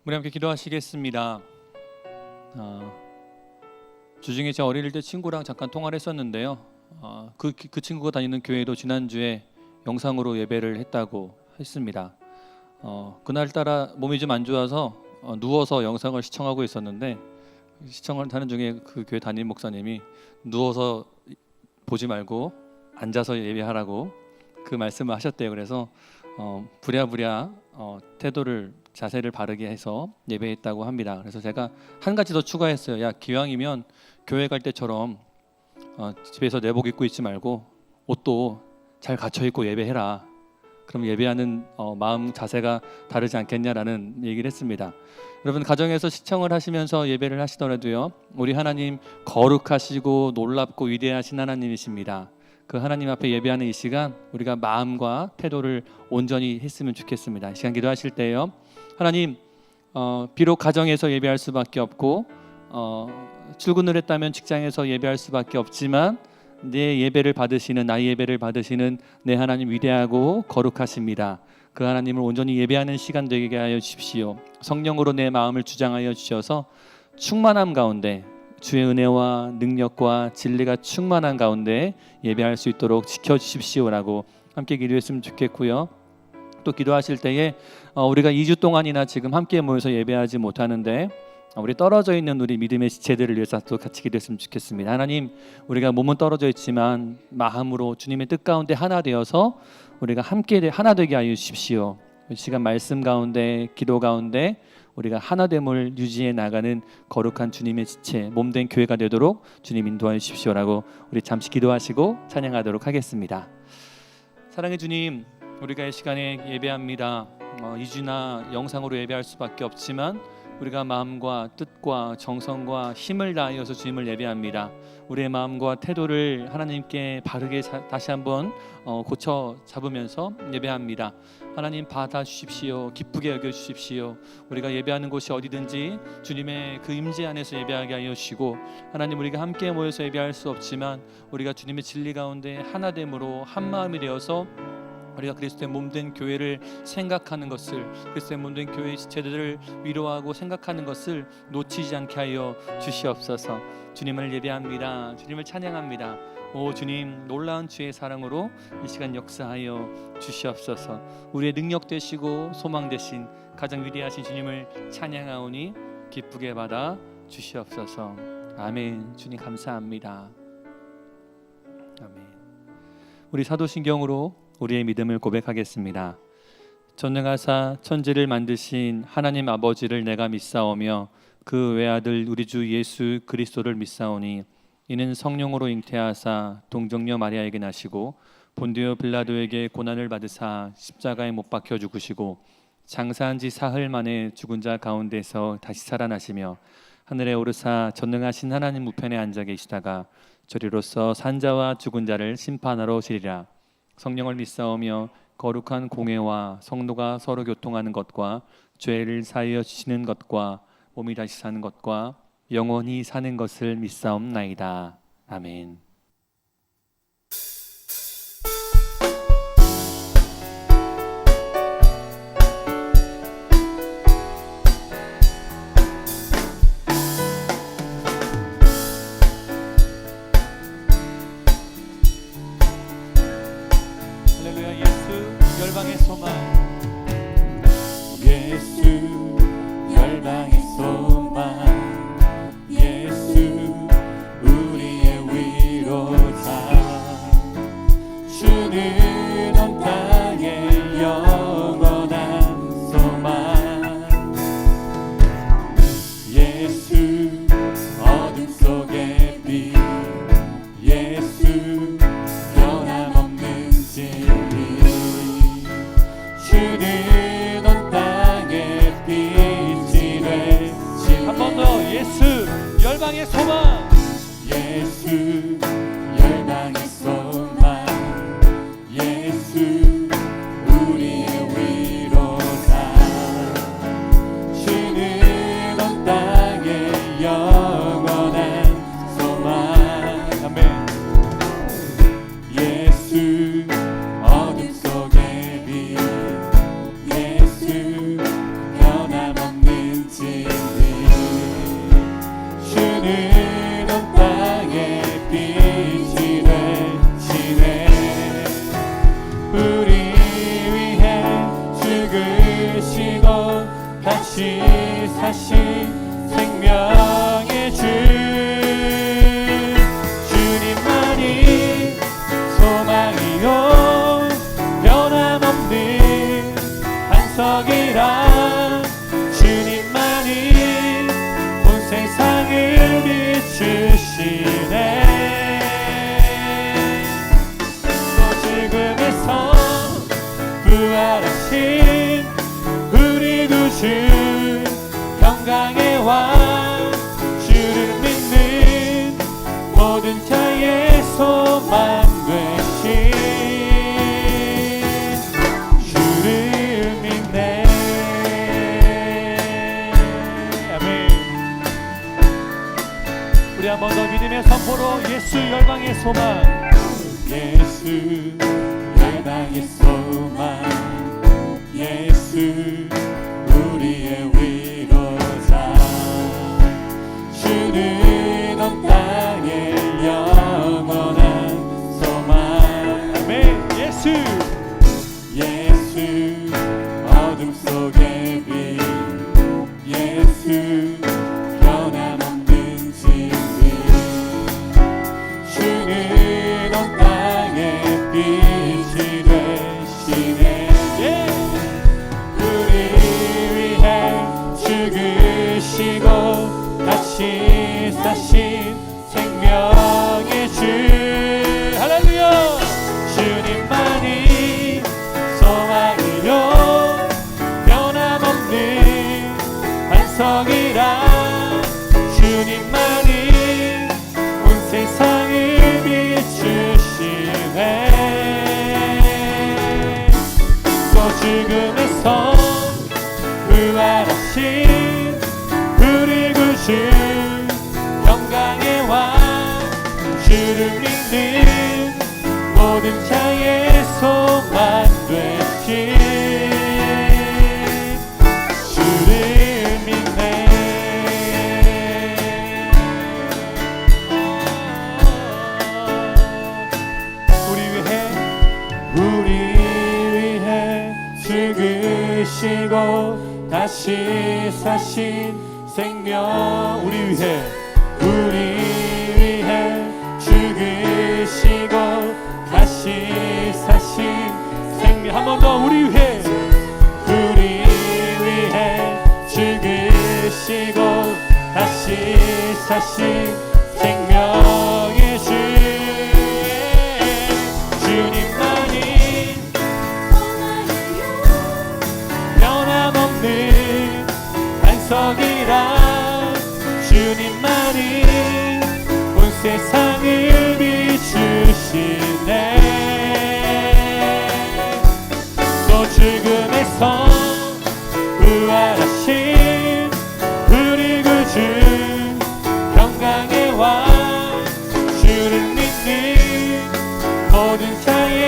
우리 함께 기도하시겠습니다. 주중에 제 어릴 때 친구랑 잠깐 통화를 했었는데요. 그 친구가 다니는 교회도 지난주에 영상으로 예배를 했다고 했습니다. 그날따라 몸이 좀 안 좋아서 누워서 영상을 시청하고 있었는데, 시청을 하는 중에 그 교회 담임 목사님이 누워서 보지 말고 앉아서 예배하라고 그 말씀을 하셨대요. 그래서 부랴부랴 자세를 바르게 해서 예배했다고 합니다. 그래서 제가 한 가지 더 추가했어요. 야, 기왕이면 교회 갈 때처럼 집에서 내복 입고 있지 말고 옷도 잘 갖춰 입고 예배해라. 그럼 예배하는 마음 자세가 다르지 않겠냐라는 얘기를 했습니다. 여러분, 가정에서 시청을 하시면서 예배를 하시더라도요, 우리 하나님 거룩하시고 놀랍고 위대하신 하나님이십니다. 그 하나님 앞에 예배하는 이 시간, 우리가 마음과 태도를 온전히 했으면 좋겠습니다. 이 시간 기도하실 때요, 하나님, 비록 가정에서 예배할 수밖에 없고 출근을 했다면 직장에서 예배할 수밖에 없지만 내 예배를 받으시는, 나의 예배를 받으시는 내 하나님 위대하고 거룩하십니다. 그 하나님을 온전히 예배하는 시간 되게 하여 주십시오. 성령으로 내 마음을 주장하여 주셔서 충만함 가운데, 주의 은혜와 능력과 진리가 충만한 가운데 예배할 수 있도록 지켜주십시오라고 함께 기도했으면 좋겠고요. 또 기도하실 때에 우리가 2주 동안이나 지금 함께 모여서 예배하지 못하는데 우리 떨어져 있는 우리 믿음의 지체들을 위해서 또 같이 기도했으면 좋겠습니다. 하나님, 우리가 몸은 떨어져 있지만 마음으로 주님의 뜻 가운데 하나 되어서 우리가 함께 하나 되게 하여 주십시오. 이 시간 말씀 가운데, 기도 가운데 우리가 하나됨을 유지해 나가는 거룩한 주님의 지체, 몸된 교회가 되도록 주님 인도하여 주십시오라고 우리 잠시 기도하시고 찬양하도록 하겠습니다. 사랑의 주님, 우리가 이 시간에 예배합니다. 2주나 영상으로 예배할 수밖에 없지만 우리가 마음과 뜻과 정성과 힘을 다하여서 주님을 예배합니다. 우리의 마음과 태도를 하나님께 바르게 다시 한번 고쳐 잡으면서 예배합니다. 하나님, 받아 주십시오. 기쁘게 여겨 주십시오. 우리가 예배하는 곳이 어디든지 주님의 그 임재 안에서 예배하게 하여 주시고, 하나님, 우리가 함께 모여서 예배할 수 없지만 우리가 주님의 진리 가운데 하나됨으로 한 마음이 되어서 우리가 그리스도의 몸된 교회를 생각하는 것을, 그리스도의 몸된 교회의 지체들을 위로하고 생각하는 것을 놓치지 않게 하여 주시옵소서. 주님을 예배합니다. 주님을 찬양합니다. 오 주님, 놀라운 주의 사랑으로 이 시간 역사하여 주시옵소서. 우리의 능력 되시고 소망 되신 가장 위대하신 주님을 찬양하오니 기쁘게 받아 주시옵소서. 아멘. 주님 감사합니다. 아멘. 우리 사도신경으로 우리의 믿음을 고백하겠습니다. 전능하사 천지를 만드신 하나님 아버지를 내가 믿사오며 그 외아들 우리 주 예수 그리스도를 믿사오니 이는 성령으로 잉태하사 동정녀 마리아에게 나시고 본디오 빌라도에게 고난을 받으사 십자가에 못 박혀 죽으시고 장사한 지 사흘 만에 죽은 자 가운데서 다시 살아나시며 하늘에 오르사 전능하신 하나님 우편에 앉아 계시다가 저리로서 산자와 죽은 자를 심판하러 오시리라. 성령을 믿사오며 거룩한 공회와 성도가 서로 교통하는 것과 죄를 사하여 주시는 것과 몸이 다시 사는 것과 영원히 사는 것을 믿사옵나이다. 아멘. 열방의 소망, 예수 열방의 소망, 예수 우리의 위로자, 주는 온 땅의 영원한 소망, 예수 어둠 속의 빛, 예수 변함없는 진리, 주는 온 땅의 빛이 되시네. 한 번 더. 예수 열방의 소망, 예수 열방의 소망, 예수 우리의 위로자, 주는 온 땅의 영원한 소망. 아멘. 예수 어둠 속의 빛, 예수 변함없는 주는 온 땅에 빛이 되시네. 우리 위해 죽으시고 다시 사신 생명의 주 주님만이 소망이요 변함없는 반석이라 주님만이 온 세상을 비추시네. 또 죽음에서 부활하신 우리 구주 평강의 왕 주를 믿는 모든 자의 소망 되신 주를 믿네. 아멘. 우리 한 번 더 믿음의 선포로 예수 열방의 소망, 예수 열방의 소망, 예수 우리의 위로자 주는 온 땅에 영원한 소망. 아멘. 예수 예수 어둠 속의 빛, 예수 변함없는 진리 주는 온 땅에 빛이 되시네. 죽으시고 다시 사신 생명의 주 할렐루야. 주님만이 소망이요 변함없는 반석이라 주님만이 온 세상을 비추시네. 또 죽음에서 부활하신 우리 구주 평강의 왕 주를 믿는 모든 자의 소망 되신 주를 믿네. 우리 위해 죽으시고 다시 사신 생명 우리 위해 죽으시고 다시 사신 생명 한 번 더 우리 위해 죽으시고 다시 사신 생명의 주 주님만이 변함없는 반석이라 주님만이 온 세상을 비추시네. 또 죽음에서 부활하신 우리 구주 평강의 왕 주를 믿는 모든 자의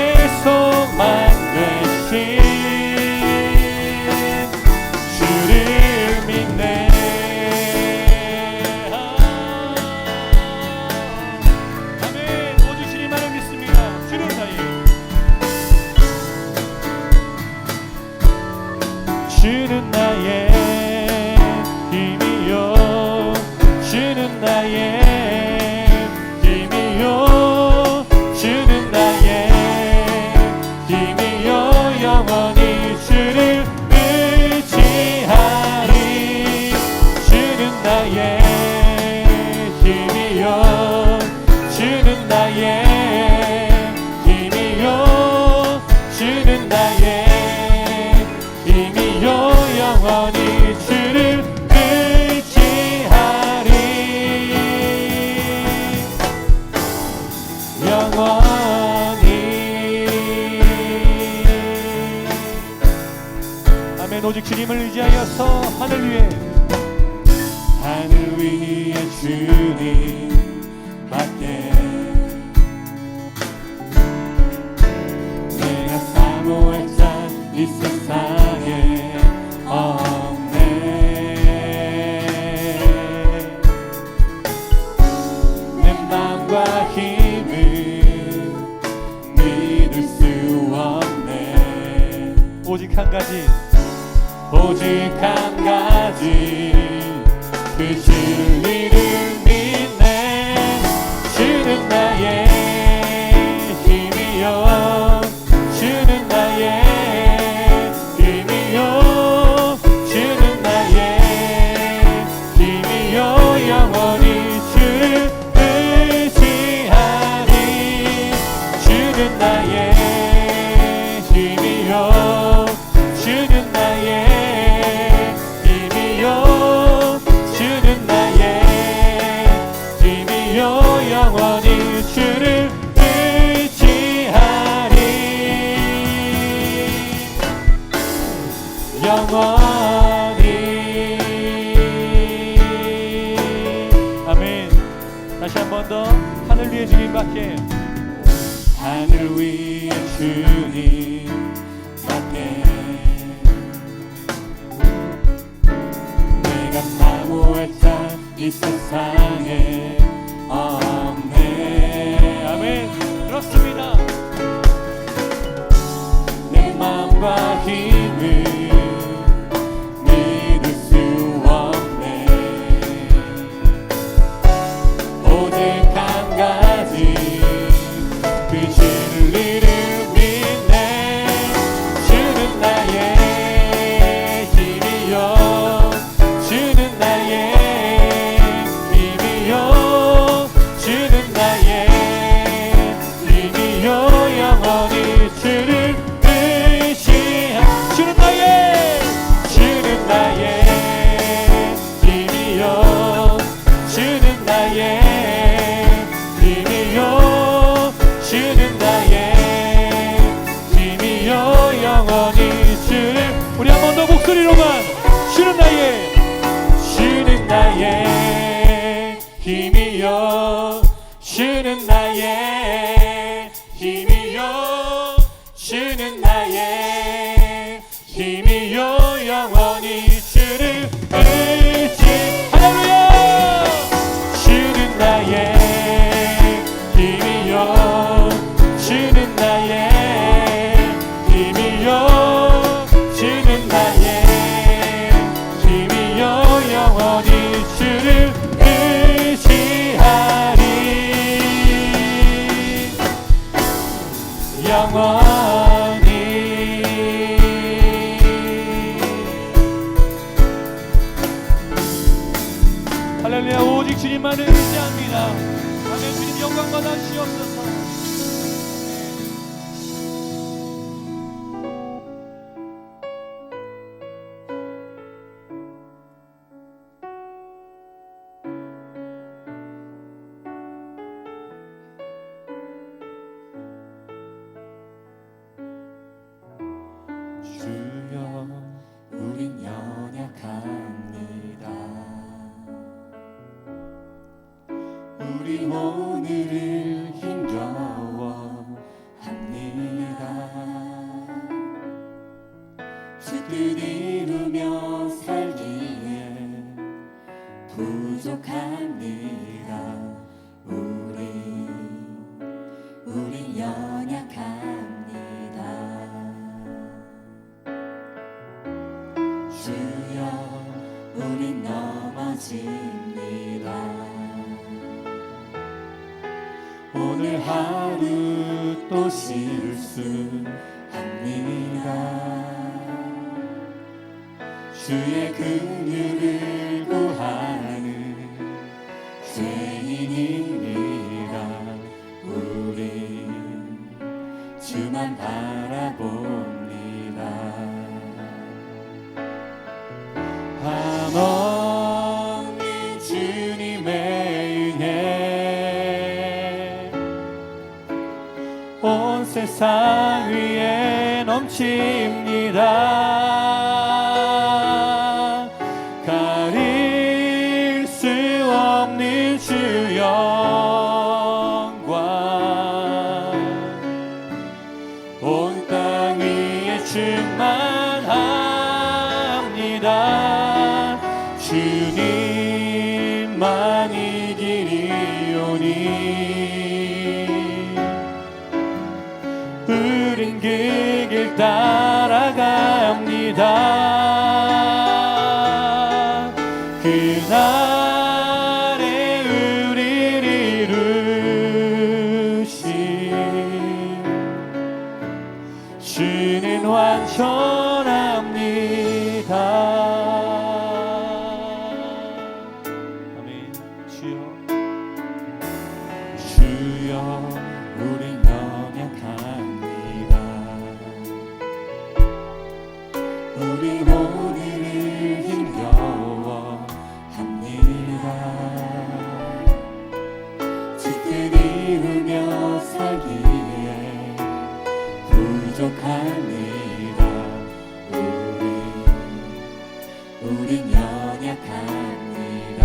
소망 되신 주를 믿네. 주는 나의 힘이요 주는 나의 힘이요 주는 나의 힘이요 영원히 주를 의지하리. 주는 나의 힘이요 주는 나의 힘이요 주는 나의 영원히 주를 의지하리. 영원히 아멘. 오직 주님을 의지하여서 하늘 위에 주님밖에 내가 사모할 자 이 세상에 없네. 주를 믿네. 주는 나의 힘이여, 주는 나의 힘이여, 주는 나의 힘이여. 영원히 주를 의지하리. 주는 나의 힘이여, 주는 나의 힘이여, 주는 나의 힘이여. 영원히 주를 의지하리. 영원히. 아멘. 다시 한 번 더. 하늘 위에 주님밖에, 하늘 위에 주님밖에 내가 사모할 자 이 세상에 없네. 아멘. 그렇습니다. 내 마음과 힘을 믿을 수 없네. 오직 한 가지, 그 진리를 믿네. 주는 나의 힘이여, 주는 나의 힘이여, 주는 나의 힘이여. 영원히 주를 의지하. 주는 나의 힘이여, 주는 나의 힘이여, 주는 나의 힘이여. 영원히 주를. 우리 한 번 더 목소리로만. 주는 나의 힘이여, 주는 나의 힘이여, 주는 나의 힘이여. 영원히 주를 의지. 할렐루야. 주는 나의 힘이여, 주는 나의 힘이여, 주는 나의 힘이여. 영원히 주를 의지하리. 영원히. 할렐루야. 오직 주님만을 의지합니다. 아멘. 주님 영광 받아 주시옵소서. 주여, 우린 연약합니다. 우리 오늘을 힘겨워합니다. 주 뜻 이루며 살기에 부족합니다. 우린 연약합니다. 주여, 우린 넘어집니다. 오늘 하루 또 실수합니다. 주의 긍휼을 구하는 죄인입니다. 우린 주만 바라봅니다. 한없는 주님의 은혜 온 세상 위에 넘칩니다. 가릴 수 없는 주 영광 온 땅 위에 충만합니다. 주님만이 길이오니 우린 그 길 따라갑니다. 그 그날에 우리를 이루신 주는 완전합니다. 아멘. 주여, 주여, 우린 연약합니다. 우리 오늘을 힘겨워합니다. 짙은 이루며 살기에 부족합니다. 우린 연약합니다.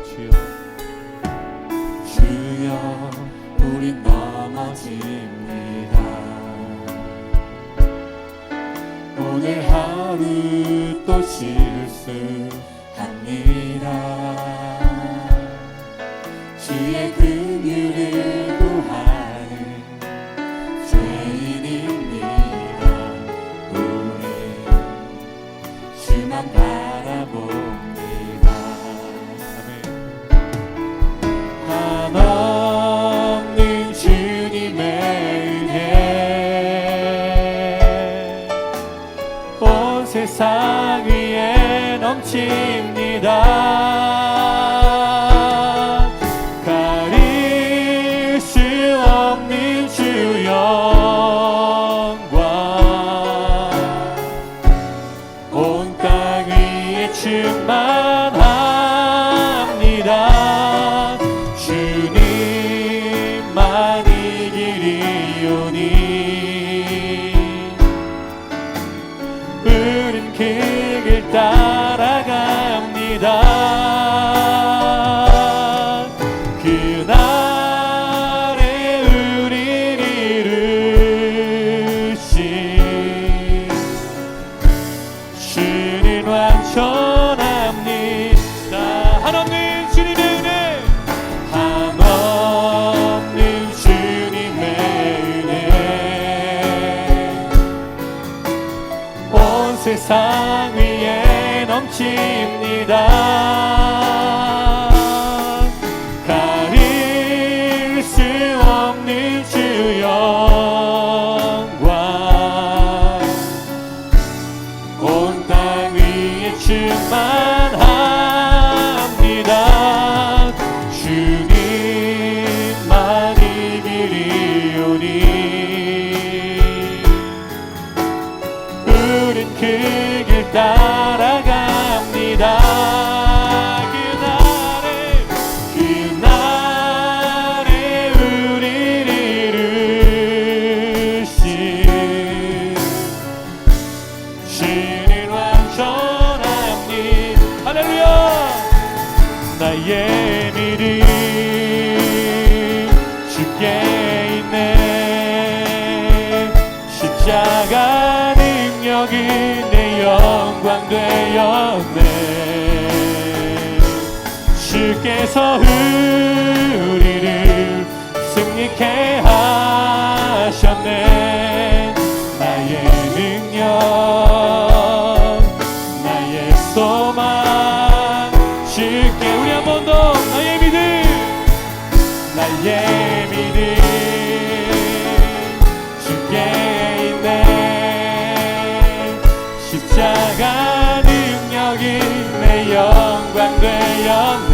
주여, 주여, 우린 넘어집니다. 오늘 하루 또 실수합니다. 주의 긍휼을 구하는 죄인입니다. 우리 주만 바라봅니다. 한없는 주님의 은혜 온 세상 위에 넘칩니다. 가릴 수 없는 주 영광 온 땅 위에 충만합니다. 주님만 이기리오니 우린 그 길 따라갑니다. 그날에 우리를 이루신 주는 완전합니다. 한없는 주님의 은혜, 한없는 주님의 은혜 온 세상 위에 넘칩니다. 가릴 수 없는 주 영광 온 땅 위에 충만합니다. 주님만 이기리오니 우린 그 길 따라갑니다. 그날에 우리를 이루신 주는 완전합니다. 할렐루야. 나의 믿음 주께 있네. 십자가 능력이 내 영광 되었네. 주께서 우리를 승리케 하셨네. 나의 능력, 나의 소망 주께. 우리 한 번 더 나의 믿음, 나의 믿음 주께 있네. 십자가 능력이 내 영광 되었네.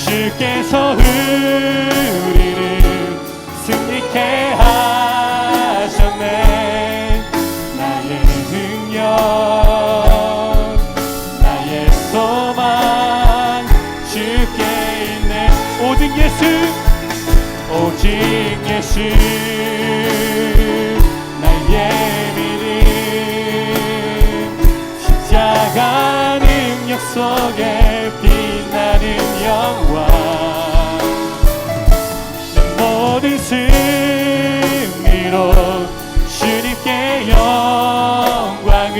주께서 우리를 승리케 하셨네. 나의 능력, 나의 소망 주께 있네. 오직 예수, 오직 예수 나의 믿음. 십자가 능력 속에 빛나는 영광, 모든 승리로 주님께 영광을.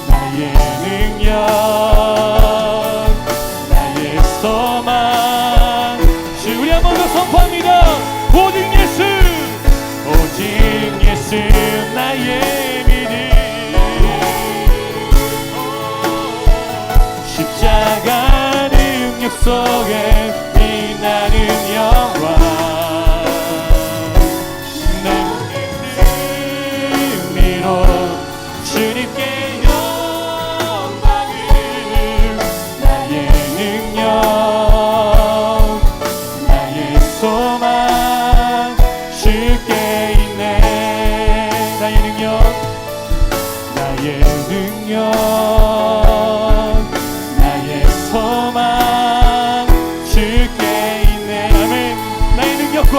나의 능력, 나의 소망 주. 우리 한 번 더 선포합니다. 오직 예수, 오직 예수 나의 믿음. 속에 빛나는 영광 내 의미로 주님께 영광을 나의 능력 나의 소망 주께 있네 나의 능력 나의 소망 주께 있네 아멘 나의 능력과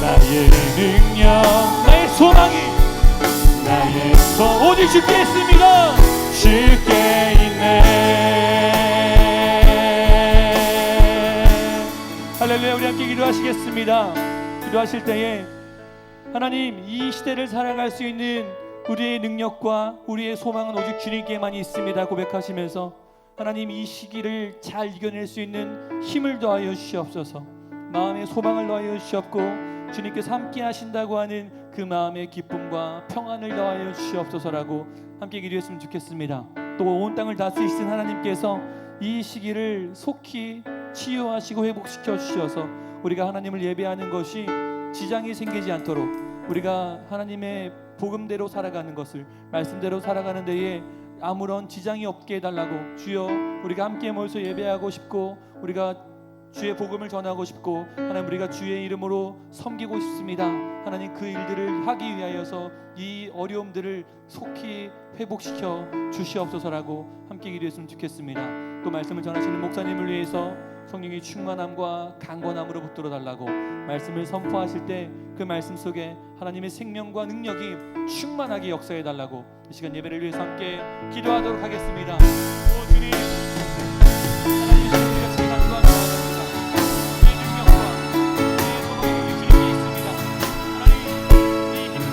나의 능력 나의 소망이 오직 주께 있습니다 주께 있네 할렐루야 우리 함께 기도하시겠습니다 기도하실 때에 하나님 이 시대를 살아갈 수 있는 우리의 능력과 우리의 소망은 오직 주님께만 있습니다 고백하시면서 하나님 이 시기를 잘 이겨낼 수 있는 힘을 더하여 주시옵소서 마음의 소망을 더하여 주시옵고 주님께서 함께 하신다고 하는 그 마음의 기쁨과 평안을 더하여 주시옵소서라고 함께 기도했으면 좋겠습니다. 또 온 땅을 다스리신 하나님께서 이 시기를 속히 치유하시고 회복시켜 주셔서 우리가 하나님을 예배하는 것이 지장이 생기지 않도록 우리가 하나님의 복음대로 살아가는 것을 말씀대로 살아가는 데에 아무런 지장이 없게 해달라고 주여 우리가 함께 모여서 예배하고 싶고 우리가 주의 복음을 전하고 싶고 하나님 우리가 주의 이름으로 섬기고 싶습니다. 하나님 그 일들을 하기 위하여서 이 어려움들을 속히 회복시켜 주시옵소서라고 함께 기도했으면 좋겠습니다. 또 말씀을 전하시는 목사님을 위해서 성령의 충만함과 강건함으로 붙들어 달라고 말씀을 선포하실 때 그 말씀 속에 하나님의 생명과 능력이 충만하게 역사해 달라고 이 시간 예배를 위해서 함께 기도하도록 하겠습니다. 오 주님 하나님의 우리가 제일 간구하는 바랍니다. 우리의 능력과 우리의 소망이 주님께 있습니다. 하나님 이 힘과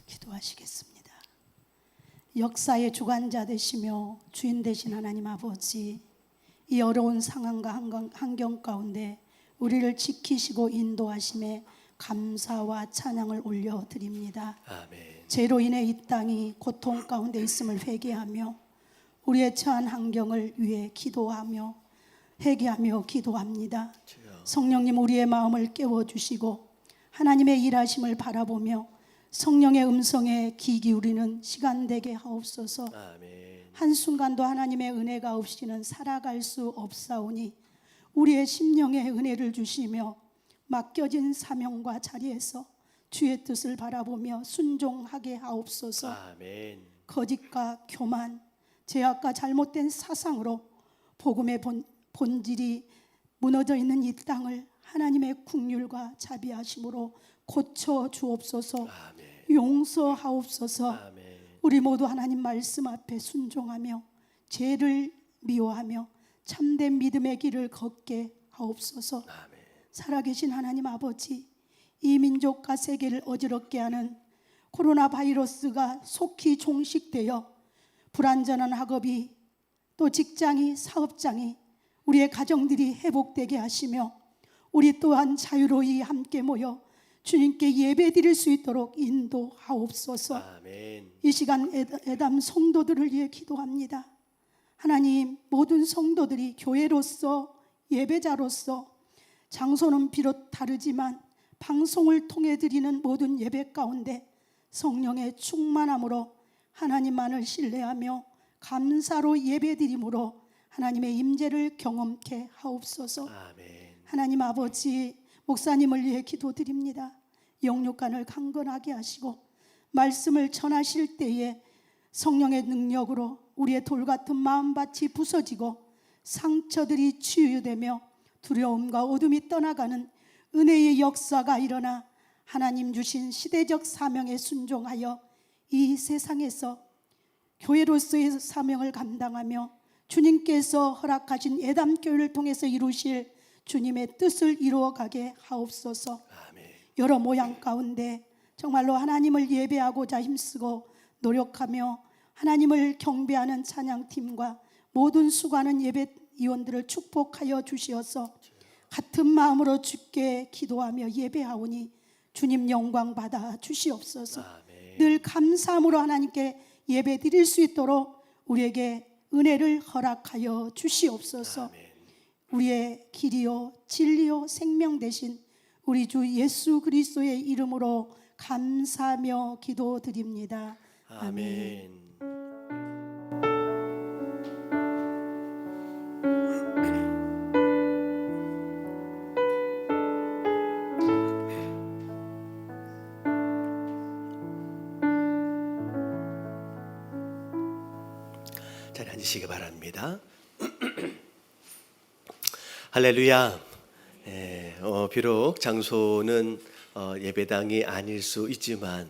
기도하시겠습니다. 역사의 주관자 되시며 주인 되신 하나님 아버지, 이 어려운 상황과 환경 가운데 우리를 지키시고 인도하심에 감사와 찬양을 올려드립니다. 아멘. 죄로 인해 이 땅이 고통 가운데 있음을 회개하며 우리의 처한 환경을 위해 기도하며 회개하며 기도합니다. 성령님, 우리의 마음을 깨워주시고 하나님의 일하심을 바라보며 성령의 음성에 귀 기울이는 시간 되게 하옵소서. 아멘. 한순간도 하나님의 은혜가 없이는 살아갈 수 없사오니 우리의 심령에 은혜를 주시며 맡겨진 사명과 자리에서 주의 뜻을 바라보며 순종하게 하옵소서. 아멘. 거짓과 교만, 죄악과 잘못된 사상으로 복음의 본질이 무너져 있는 이 땅을 하나님의 긍휼과 자비하심으로 고쳐 주옵소서. 아멘. 용서하옵소서. 아멘. 우리 모두 하나님 말씀 앞에 순종하며 죄를 미워하며 참된 믿음의 길을 걷게 하옵소서. 아멘. 살아계신 하나님 아버지, 이 민족과 세계를 어지럽게 하는 코로나 바이러스가 속히 종식되어 불완전한 학업이, 또 직장이, 사업장이, 우리의 가정들이 회복되게 하시며 우리 또한 자유로이 함께 모여 주님께 예배드릴 수 있도록 인도하옵소서. 아멘. 이 시간 애담 성도들을 위해 기도합니다. 하나님, 모든 성도들이 교회로서, 예배자로서, 장소는 비록 다르지만 방송을 통해 드리는 모든 예배 가운데 성령의 충만함으로 하나님만을 신뢰하며 감사로 예배드림으로 하나님의 임재를 경험케 하옵소서. 아멘. 하나님 아버지, 목사님을 위해 기도드립니다. 영육간을 강건하게 하시고 말씀을 전하실 때에 성령의 능력으로 우리의 돌같은 마음밭이 부서지고 상처들이 치유되며 두려움과 어둠이 떠나가는 은혜의 역사가 일어나 하나님 주신 시대적 사명에 순종하여 이 세상에서 교회로서의 사명을 감당하며 주님께서 허락하신 예담교회를 통해서 이루실 주님의 뜻을 이루어가게 하옵소서. 아멘. 여러 모양 가운데 정말로 하나님을 예배하고자 힘쓰고 노력하며 하나님을 경배하는 찬양팀과 모든 수고하는 예배위원들을 축복하여 주시어서 같은 마음으로 주께 기도하며 예배하오니 주님 영광 받아 주시옵소서. 아멘. 늘 감사함으로 하나님께 예배 드릴 수 있도록 우리에게 은혜를 허락하여 주시옵소서. 아멘. 우리의 길이요 진리요 생명 되신 우리 주 예수 그리스도의 이름으로 감사하며 기도드립니다. 아멘. 아멘. 자리 앉으시기 바랍니다. 할렐루야. 비록 장소는 예배당이 아닐 수 있지만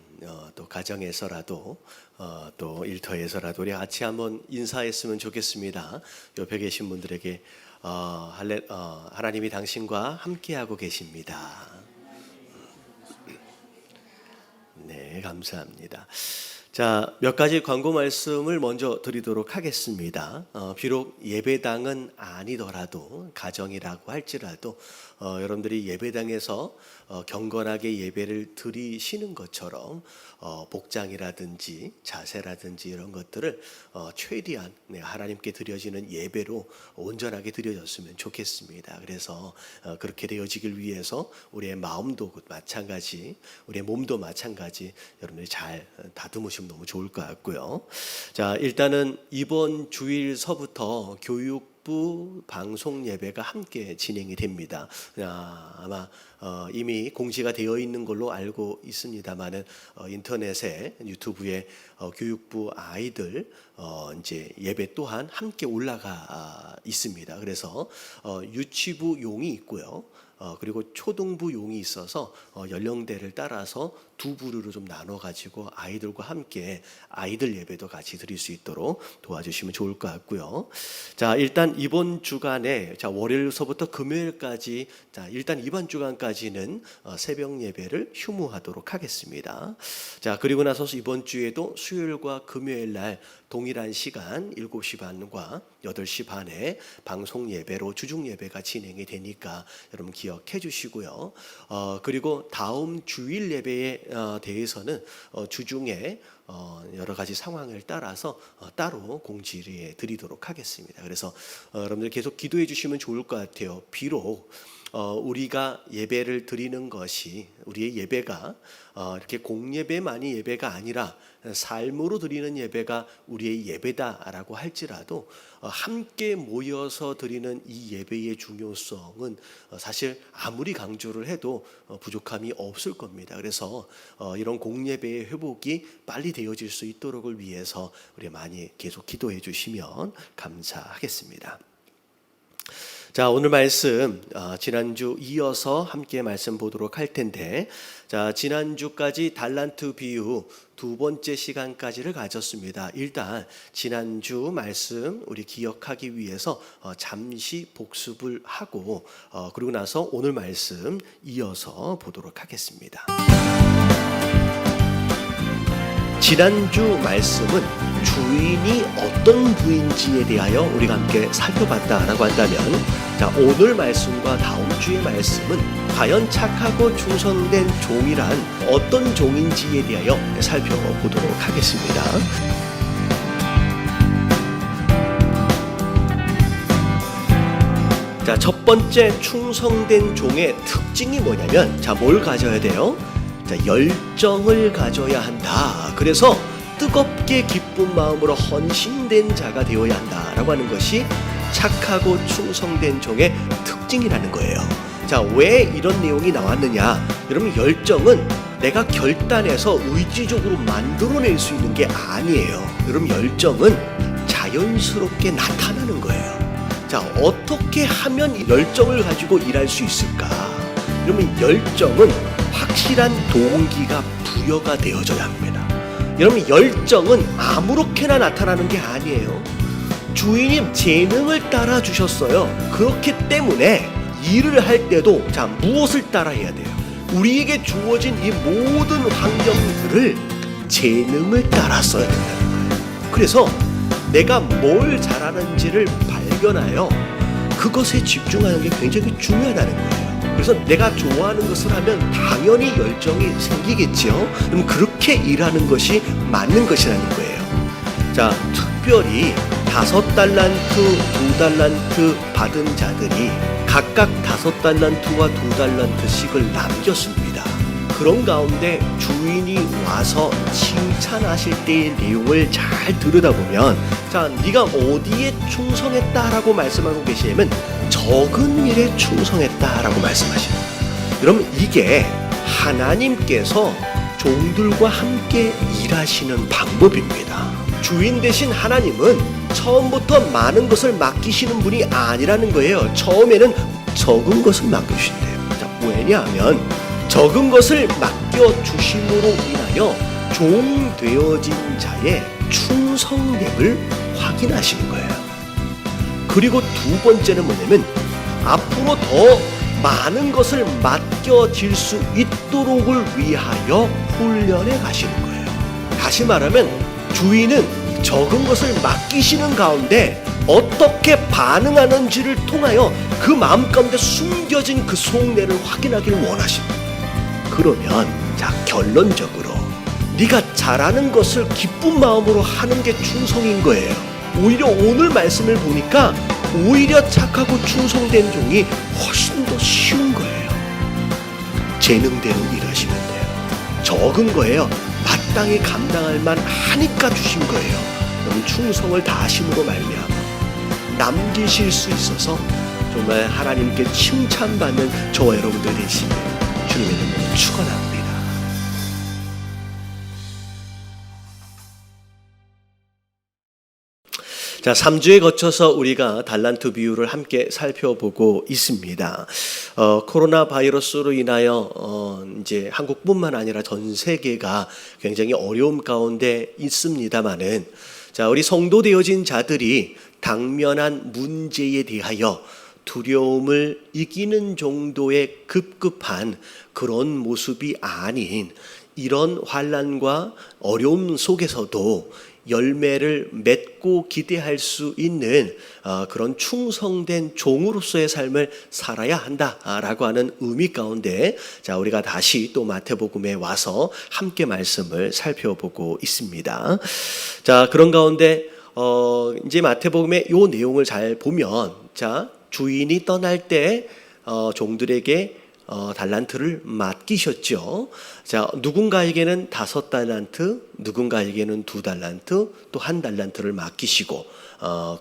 또 가정에서라도 또 일터에서라도 우리 같이 한번 인사했으면 좋겠습니다. 옆에 계신 분들에게 하나님이 당신과 함께하고 계십니다. 네, 감사합니다. 자, 몇 가지 광고 말씀을 먼저 드리도록 하겠습니다. 비록 예배당은 아니더라도 가정이라고 할지라도 여러분들이 예배당에서 경건하게 예배를 드리시는 것처럼 복장이라든지 자세라든지 이런 것들을 최대한 하나님께 드려지는 예배로 온전하게 드려졌으면 좋겠습니다. 그래서 그렇게 되어지길 위해서 우리의 마음도 마찬가지, 우리의 몸도 마찬가지 여러분들이 잘 다듬으시면 너무 좋을 것 같고요. 자, 일단은 이번 주일서부터 교육부 방송 예배가 함께 진행이 됩니다. 아마 이미 공지가 되어 있는 걸로 알고 있습니다만은 인터넷에 유튜브에 교육부 아이들 이제 예배 또한 함께 올라가 있습니다. 그래서 유치부 용이 있고요. 그리고 초등부 용이 있어서 연령대를 따라서 두 부류로 좀 나눠 가지고 아이들과 함께 아이들 예배도 같이 드릴 수 있도록 도와주시면 좋을 것 같고요. 자, 일단 이번 주간에 월요일서부터 금요일까지 일단 이번 주간까지는 새벽 예배를 휴무하도록 하겠습니다. 자, 그리고 나서 이번 주에도 수요일과 금요일 날 동일한 시간 7시 반과 8시 반에 방송 예배로 주중 예배가 진행이 되니까 여러분 기억해 주시고요. 그리고 다음 주일 예배에 대해서는 주중에 여러 가지 상황을 따라서 따로 공지해 드리도록 하겠습니다. 그래서 여러분들 계속 기도해 주시면 좋을 것 같아요. 비록 우리가 예배를 드리는 것이 우리의 예배가 이렇게 공예배만이 예배가 아니라 삶으로 드리는 예배가 우리의 예배다라고 할지라도 함께 모여서 드리는 이 예배의 중요성은 사실 아무리 강조를 해도 부족함이 없을 겁니다. 그래서 이런 공예배의 회복이 빨리 되어질 수 있도록을 위해서 우리 많이 계속 기도해 주시면 감사하겠습니다. 자, 오늘 말씀 지난주 이어서 함께 말씀 보도록 할 텐데, 자, 지난주까지 달란트 비유 두 번째 시간까지를 가졌습니다. 일단 지난주 말씀 우리 기억하기 위해서 잠시 복습을 하고 그리고 나서 오늘 말씀 이어서 보도록 하겠습니다. 지난주 말씀은 주인이 어떤 부인지에 대하여 우리가 함께 살펴봤다라고 한다면, 자, 오늘 말씀과 다음 주의 말씀은 과연 착하고 충성된 종이란 어떤 종인지에 대하여 살펴보도록 하겠습니다. 자, 첫 번째 충성된 종의 특징이 뭐냐면, 자, 뭘 가져야 돼요? 자, 열정을 가져야 한다. 그래서 뜨겁게 기쁜 마음으로 헌신된 자가 되어야 한다라고 하는 것이 착하고 충성된 종의 특징이라는 거예요. 자, 왜 이런 내용이 나왔느냐? 여러분, 열정은 내가 결단해서 의지적으로 만들어낼 수 있는 게 아니에요. 여러분, 열정은 자연스럽게 나타나는 거예요. 자, 어떻게 하면 열정을 가지고 일할 수 있을까? 여러분, 열정은 확실한 동기가 부여가 되어져야 합니다. 여러분, 열정은 아무렇게나 나타나는 게 아니에요. 주인이 재능을 따라 주셨어요. 그렇기 때문에 일을 할 때도, 자, 무엇을 따라 해야 돼요? 우리에게 주어진 이 모든 환경들을 재능을 따라 써야 된다는 거예요. 그래서 내가 뭘 잘하는지를 발견하여 그것에 집중하는 게 굉장히 중요하다는 거예요. 그래서 내가 좋아하는 것을 하면 당연히 열정이 생기겠지요. 그럼 그렇게 일하는 것이 맞는 것이라는 거예요. 자, 특별히 5달란트, 2달란트 받은 자들이 각각 5달란트와 2달란트씩을 남겼습니다. 그런 가운데 주인이 와서 칭찬하실 때의 내용을 잘 들여다보면, 자, 네가 어디에 충성했다라고 말씀하고 계시냐면 적은 일에 충성했다라고 말씀하십니다. 여러분, 이게 하나님께서 종들과 함께 일하시는 방법입니다. 주인 대신 하나님은 처음부터 많은 것을 맡기시는 분이 아니라는 거예요. 처음에는 적은 것을 맡겨주신대요. 자, 왜냐하면 적은 것을 맡겨주심으로 인하여 종 되어진 자의 충성됨을 확인하시는 거예요. 그리고 두 번째는 뭐냐면 앞으로 더 많은 것을 맡겨질 수 있도록을 위하여 훈련해 가시는 거예요. 다시 말하면 주인은 적은 것을 맡기시는 가운데 어떻게 반응하는지를 통하여 그 마음 가운데 숨겨진 그 속내를 확인하기를 원하십니다. 그러면, 자, 결론적으로 네가 잘하는 것을 기쁜 마음으로 하는 게 충성인 거예요. 오히려 오늘 말씀을 보니까 오히려 착하고 충성된 종이 훨씬 더 쉬운 거예요. 재능대로 일하시면 돼요. 적은 거예요. 마땅히 감당할 만 하니까 주신 거예요. 여러분, 충성을 다하심으로 말미암아 남기실 수 있어서 정말 하나님께 칭찬받는 저와 여러분들 되시길 주님의 이름으로 축원합니다. 자, 3주에 거쳐서 우리가 달란트 비유를 함께 살펴보고 있습니다. 코로나 바이러스로 인하여 이제 한국뿐만 아니라 전 세계가 굉장히 어려움 가운데 있습니다만은, 자, 우리 성도 되어진 자들이 당면한 문제에 대하여 두려움을 이기는 정도의 급급한 그런 모습이 아닌, 이런 환난과 어려움 속에서도 열매를 맺고 기대할 수 있는 그런 충성된 종으로서의 삶을 살아야 한다라고 하는 의미 가운데, 자, 우리가 다시 또 마태복음에 와서 함께 말씀을 살펴보고 있습니다. 자, 그런 가운데 이제 마태복음의 요 내용을 잘 보면, 자, 주인이 떠날 때 종들에게 달란트를 맡기셨죠. 자, 누군가에게는 5달란트, 누군가에게는 2달란트, 또 1달란트를 맡기시고,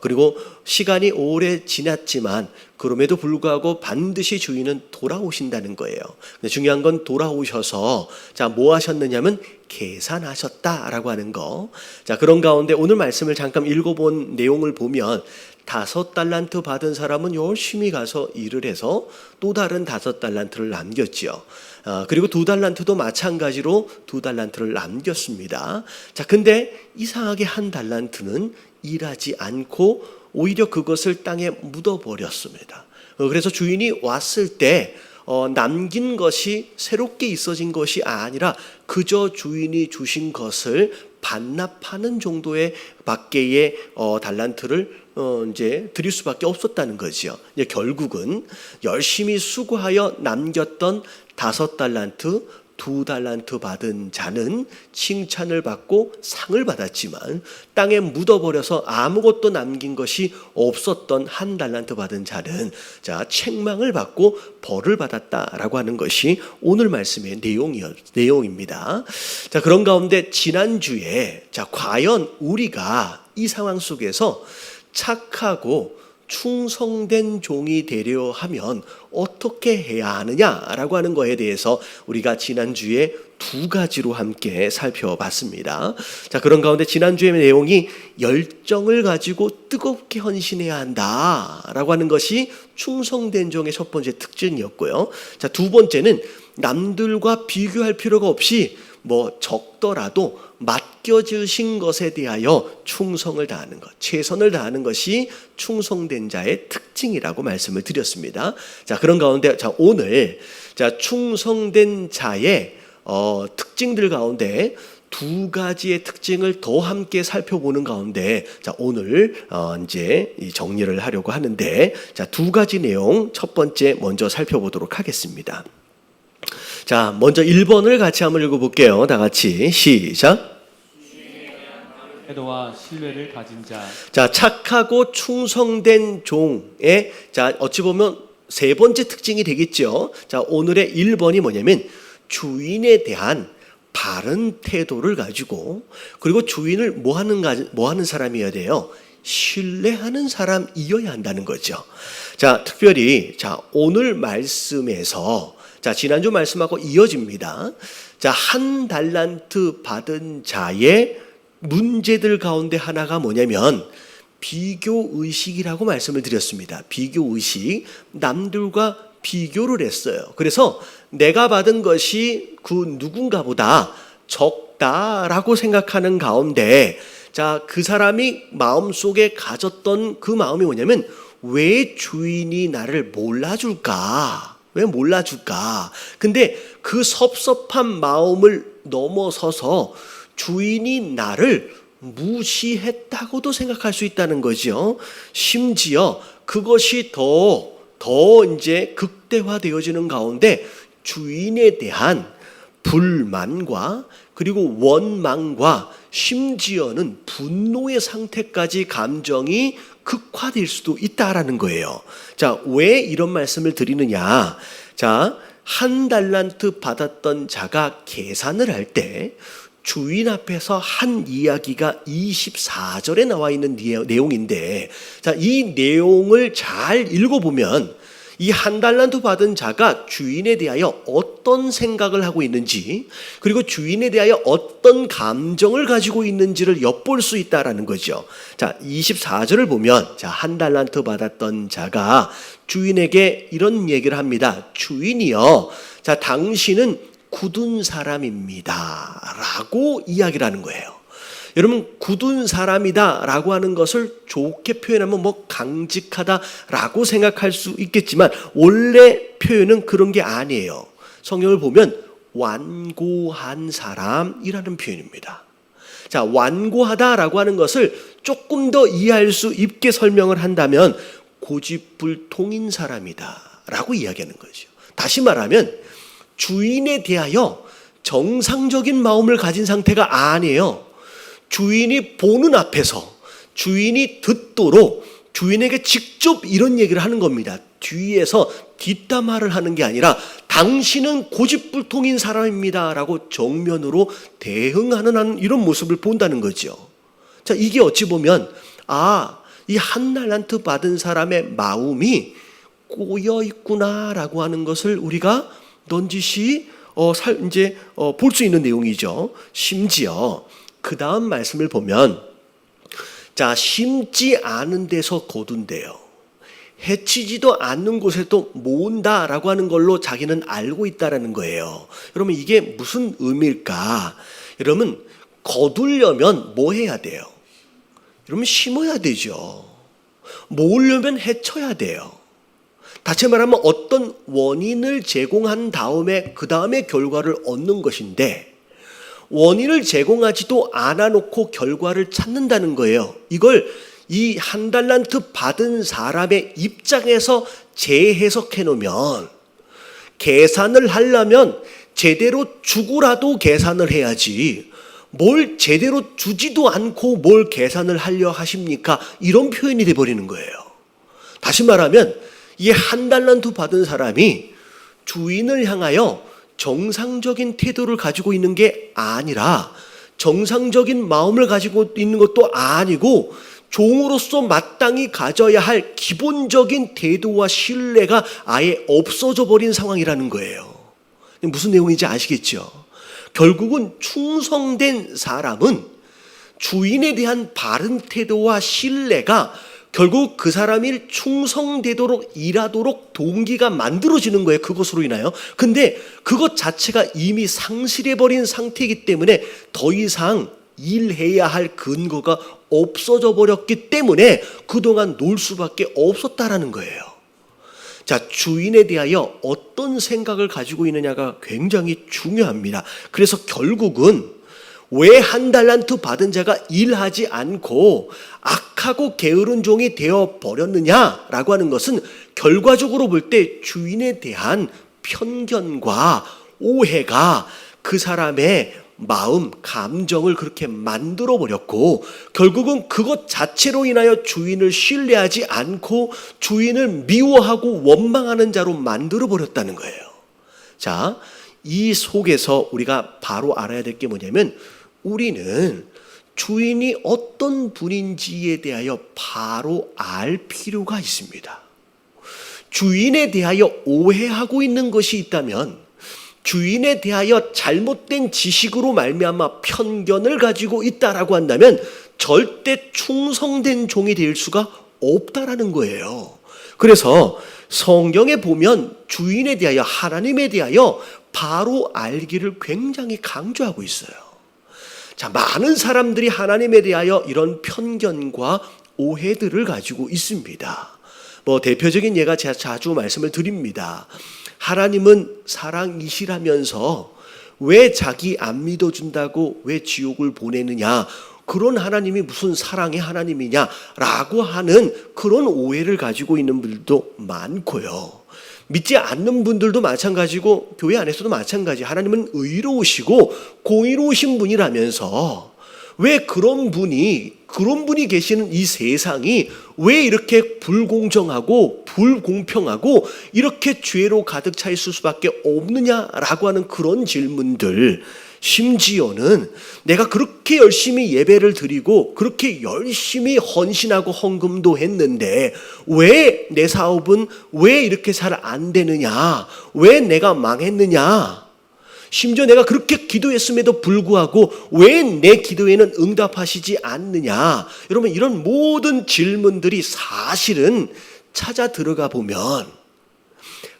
그리고 시간이 오래 지났지만 그럼에도 불구하고 반드시 주인은 돌아오신다는 거예요. 근데 중요한 건 돌아오셔서 자, 뭐 하셨느냐면 계산하셨다라고 하는 거. 자, 그런 가운데 오늘 말씀을 잠깐 읽어본 내용을 보면 5달란트 받은 사람은 열심히 가서 일을 해서 또 다른 5달란트를 남겼지요. 그리고 2달란트도 마찬가지로 2달란트를 남겼습니다. 자, 근데 이상하게 1달란트는 일하지 않고 오히려 그것을 땅에 묻어버렸습니다. 그래서 주인이 왔을 때 남긴 것이 새롭게 있어진 것이 아니라 그저 주인이 주신 것을 반납하는 정도의 밖에의 달란트를 이제 드릴 수밖에 없었다는 거죠. 이제 결국은 열심히 수고하여 남겼던 5달란트, 2달란트 받은 자는 칭찬을 받고 상을 받았지만 땅에 묻어버려서 아무것도 남긴 것이 없었던 1달란트 받은 자는 자, 책망을 받고 벌을 받았다라고 하는 것이 오늘 말씀의 내용입니다. 자, 그런 가운데 지난주에 자, 과연 우리가 이 상황 속에서 착하고 충성된 종이 되려 하면 어떻게 해야 하느냐라고 하는 것에 대해서 우리가 지난주에 2가지로 함께 살펴봤습니다. 자, 그런 가운데 지난주의 내용이 열정을 가지고 뜨겁게 헌신해야 한다라고 하는 것이 충성된 종의 첫 번째 특징이었고요. 자, 2번째는 남들과 비교할 필요가 없이 적더라도 맡겨주신 것에 대하여 충성을 다하는 것, 최선을 다하는 것이 충성된 자의 특징이라고 말씀을 드렸습니다. 자, 그런 가운데 자, 오늘 자, 충성된 자의 특징들 가운데 2가지의 특징을 더 함께 살펴보는 가운데 자, 오늘 이제 정리를 하려고 하는데 자, 2가지 내용 첫 번째 먼저 살펴보도록 하겠습니다. 자, 먼저 1번을 같이 한번 읽어볼게요. 다 같이 시작. 태도와 신뢰를 가진 자. 자, 착하고 충성된 종의 자, 어찌 보면 3번째 특징이 되겠죠. 자, 오늘의 1번이 뭐냐면 주인에 대한 바른 태도를 가지고 그리고 주인을 뭐 하는 사람이어야 돼요? 신뢰하는 사람이어야 한다는 거죠. 자, 특별히 자, 오늘 말씀에서 자, 지난주 말씀하고 이어집니다. 자, 1달란트 받은 자의 문제들 가운데 하나가 뭐냐면 비교의식이라고 말씀을 드렸습니다. 비교의식, 남들과 비교를 했어요. 그래서 내가 받은 것이 그 누군가보다 적다라고 생각하는 가운데 자, 그 사람이 마음속에 가졌던 그 마음이 뭐냐면 왜 주인이 나를 몰라줄까? 왜 몰라줄까? 근데 그 섭섭한 마음을 넘어서서 주인이 나를 무시했다고도 생각할 수 있다는 거죠. 심지어 그것이 더 이제 극대화되어지는 가운데 주인에 대한 불만과 그리고 원망과 심지어는 분노의 상태까지 감정이 극화될 수도 있다라는 거예요. 자, 왜 이런 말씀을 드리느냐? 자, 1달란트 받았던 자가 계산을 할 때 주인 앞에서 한 이야기가 24절에 나와 있는 내용인데 자, 이 내용을 잘 읽어보면 이 1달란트 받은 자가 주인에 대하여 어떤 생각을 하고 있는지 그리고 주인에 대하여 어떤 감정을 가지고 있는지를 엿볼 수 있다라는 거죠. 자, 24절을 보면 자, 1달란트 받았던 자가 주인에게 이런 얘기를 합니다. 주인이여, 자, 당신은 굳은 사람입니다 라고 이야기를 하는 거예요. 여러분, 굳은 사람이다 라고 하는 것을 좋게 표현하면 강직하다라고 생각할 수 있겠지만 원래 표현은 그런 게 아니에요. 성경을 보면 완고한 사람이라는 표현입니다. 자, 완고하다라고 하는 것을 조금 더 이해할 수 있게 설명을 한다면 고집불통인 사람이다 라고 이야기하는 거죠. 다시 말하면 주인에 대하여 정상적인 마음을 가진 상태가 아니에요. 주인이 보는 앞에서 주인이 듣도록 주인에게 직접 이런 얘기를 하는 겁니다. 뒤에서 뒷담화를 하는 게 아니라 당신은 고집불통인 사람입니다 라고 정면으로 대응하는 이런 모습을 본다는 거죠. 자, 이게 어찌 보면 이 한 달란트 받은 사람의 마음이 꼬여 있구나라고 하는 것을 우리가 넌지시 볼 수 있는 내용이죠. 심지어 그 다음 말씀을 보면, 자, 심지 않은 데서 거둔대요. 해치지도 않는 곳에도 모은다라고 하는 걸로 자기는 알고 있다라는 거예요. 그러면 이게 무슨 의미일까? 여러분, 거두려면 뭐 해야 돼요? 여러분, 심어야 되죠. 모으려면 해쳐야 돼요. 다시 말하면 어떤 원인을 제공한 다음에 그 다음에 결과를 얻는 것인데, 원인을 제공하지도 않아 놓고 결과를 찾는다는 거예요. 이걸 이 한 달란트 받은 사람의 입장에서 재해석해 놓으면, 계산을 하려면 제대로 주고라도 계산을 해야지 뭘 제대로 주지도 않고 뭘 계산을 하려 하십니까? 이런 표현이 돼버리는 거예요. 다시 말하면 이 한 달란트 받은 사람이 주인을 향하여 정상적인 태도를 가지고 있는 게 아니라, 정상적인 마음을 가지고 있는 것도 아니고, 종으로서 마땅히 가져야 할 기본적인 태도와 신뢰가 아예 없어져 버린 상황이라는 거예요. 무슨 내용인지 아시겠죠? 결국은 충성된 사람은 주인에 대한 바른 태도와 신뢰가 결국 그 사람이 충성되도록 일하도록 동기가 만들어지는 거예요. 그것으로 인하여. 근데 그것 자체가 이미 상실해버린 상태이기 때문에 더 이상 일해야 할 근거가 없어져 버렸기 때문에 그동안 놀 수밖에 없었다라는 거예요. 자, 주인에 대하여 어떤 생각을 가지고 있느냐가 굉장히 중요합니다. 그래서 결국은 왜 한 달란트 받은 자가 일하지 않고 악하고 게으른 종이 되어 버렸느냐라고 하는 것은 결과적으로 볼 때 주인에 대한 편견과 오해가 그 사람의 마음, 감정을 그렇게 만들어 버렸고, 결국은 그것 자체로 인하여 주인을 신뢰하지 않고 주인을 미워하고 원망하는 자로 만들어 버렸다는 거예요. 자, 이 속에서 우리가 바로 알아야 될 게 뭐냐면, 우리는 주인이 어떤 분인지에 대하여 바로 알 필요가 있습니다. 주인에 대하여 오해하고 있는 것이 있다면, 주인에 대하여 잘못된 지식으로 말미암아 편견을 가지고 있다라고 한다면 절대 충성된 종이 될 수가 없다라는 거예요. 그래서 성경에 보면 주인에 대하여, 하나님에 대하여 바로 알기를 굉장히 강조하고 있어요. 자, 많은 사람들이 하나님에 대하여 이런 편견과 오해들을 가지고 있습니다. 대표적인 예가 제가 자주 말씀을 드립니다. 하나님은 사랑이시라면서 왜 자기 안 믿어준다고 왜 지옥을 보내느냐, 그런 하나님이 무슨 사랑의 하나님이냐라고 하는 그런 오해를 가지고 있는 분들도 많고요. 믿지 않는 분들도 마찬가지고 교회 안에서도 마찬가지. 하나님은 의로우시고 공의로우신 분이라면서 왜 그런 분이 계시는 이 세상이 왜 이렇게 불공정하고 불공평하고 이렇게 죄로 가득 차 있을 수밖에 없느냐라고 하는 그런 질문들, 심지어는 내가 그렇게 열심히 예배를 드리고 그렇게 열심히 헌신하고 헌금도 했는데 왜 내 사업은 왜 이렇게 잘 안 되느냐, 왜 내가 망했느냐, 심지어 내가 그렇게 기도했음에도 불구하고 왜 내 기도에는 응답하시지 않느냐. 여러분, 이런 모든 질문들이 사실은 찾아 들어가 보면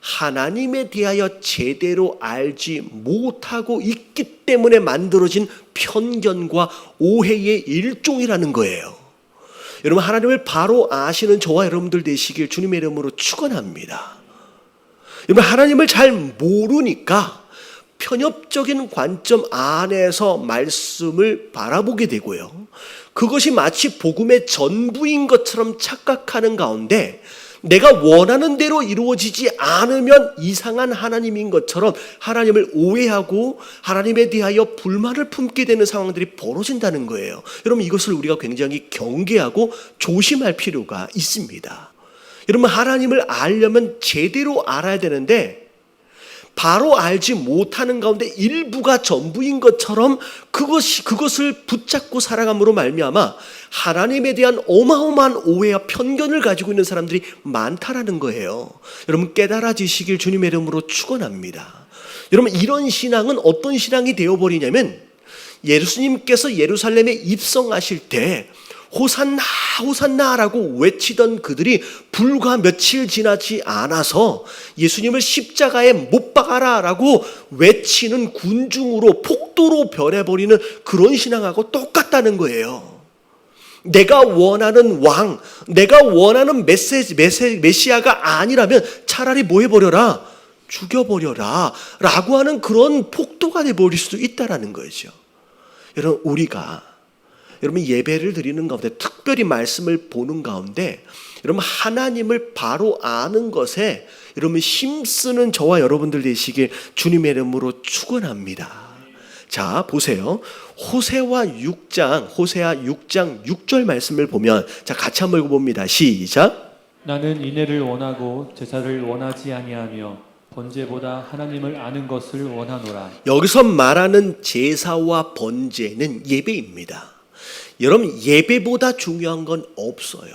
하나님에 대하여 제대로 알지 못하고 있기 때문에 만들어진 편견과 오해의 일종이라는 거예요. 여러분, 하나님을 바로 아시는 저와 여러분들 되시길 주님의 이름으로 축원합니다. 여러분, 하나님을 잘 모르니까 편협적인 관점 안에서 말씀을 바라보게 되고요, 그것이 마치 복음의 전부인 것처럼 착각하는 가운데 내가 원하는 대로 이루어지지 않으면 이상한 하나님인 것처럼 하나님을 오해하고 하나님에 대하여 불만을 품게 되는 상황들이 벌어진다는 거예요. 여러분, 이것을 우리가 굉장히 경계하고 조심할 필요가 있습니다. 여러분, 하나님을 알려면 제대로 알아야 되는데 바로 알지 못하는 가운데 일부가 전부인 것처럼 그것을 붙잡고 살아감으로 말미암아 하나님에 대한 어마어마한 오해와 편견을 가지고 있는 사람들이 많다라는 거예요. 여러분, 깨달아지시길 주님의 이름으로 축원합니다. 여러분, 이런 신앙은 어떤 신앙이 되어버리냐면 예수님께서 예루살렘에 입성하실 때 호산나 호산나라고 외치던 그들이 불과 며칠 지나지 않아서 예수님을 십자가에 못 박아라라고 외치는 군중으로 폭도로 변해버리는 그런 신앙하고 똑같다는 거예요. 내가 원하는 왕, 내가 원하는 메시아가 아니라면 차라리 뭐 해버려라? 죽여버려라 라고 하는 그런 폭도가 돼버릴 수도 있다는 거죠. 여러분, 우리가 예배를 드리는 가운데 특별히 말씀을 보는 가운데 여러분, 하나님을 바로 아는 것에 여러분 힘쓰는 저와 여러분들 되시길 주님의 이름으로 축원합니다. 자, 보세요. 호세아 6장 6절 말씀을 보면, 자, 같이 한번 읽어봅니다. 시작. 나는 인애를 원하고 제사를 원하지 아니하며 번제보다 하나님을 아는 것을 원하노라. 여기서 말하는 제사와 번제는 예배입니다. 여러분, 예배보다 중요한 건 없어요.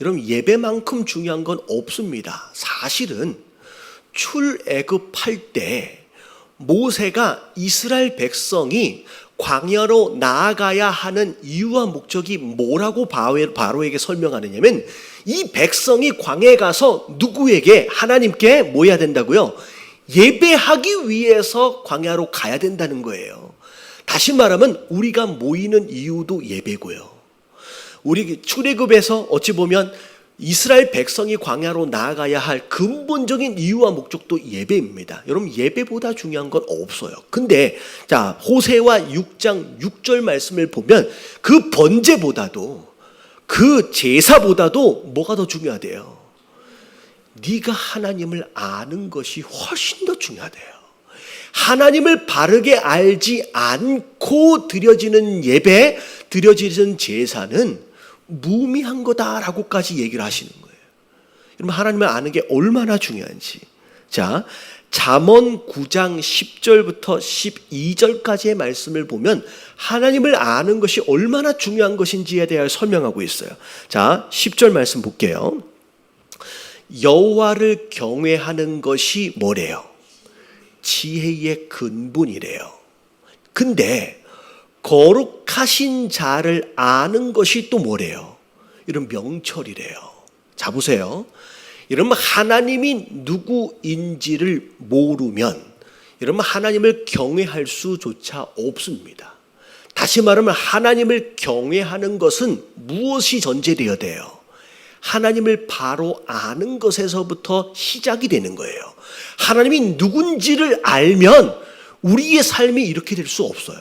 여러분, 예배만큼 중요한 건 없습니다. 사실은 출애굽할 때 모세가 이스라엘 백성이 광야로 나아가야 하는 이유와 목적이 뭐라고 바로에게 설명하느냐면, 이 백성이 광야에 가서 누구에게? 하나님께 뭐 해야 된다고요? 예배하기 위해서 광야로 가야 된다는 거예요. 다시 말하면 우리가 모이는 이유도 예배고요. 우리 출애굽에서 어찌 보면 이스라엘 백성이 광야로 나아가야 할 근본적인 이유와 목적도 예배입니다. 여러분, 예배보다 중요한 건 없어요. 근데 자, 호세아 6장 6절 말씀을 보면 그 번제보다도 그 제사보다도 뭐가 더 중요하대요? 네가 하나님을 아는 것이 훨씬 더 중요하대요. 하나님을 바르게 알지 않고 드려지는 예배, 드려지는 제사는 무미한 거다라고까지 얘기를 하시는 거예요. 여러분, 하나님을 아는 게 얼마나 중요한지. 자, 잠언 9장 10절부터 12절까지의 말씀을 보면 하나님을 아는 것이 얼마나 중요한 것인지에 대해 설명하고 있어요. 자, 10절 말씀 볼게요. 여호와를 경외하는 것이 뭐래요? 지혜의 근본이래요. 근데 거룩하신 자를 아는 것이 또 뭐래요? 이런 명철이래요. 자, 보세요. 여러분, 하나님이 누구인지를 모르면 여러분, 하나님을 경외할 수조차 없습니다. 다시 말하면 하나님을 경외하는 것은 무엇이 전제되어야 돼요? 하나님을 바로 아는 것에서부터 시작이 되는 거예요. 하나님이 누군지를 알면 우리의 삶이 이렇게 될 수 없어요.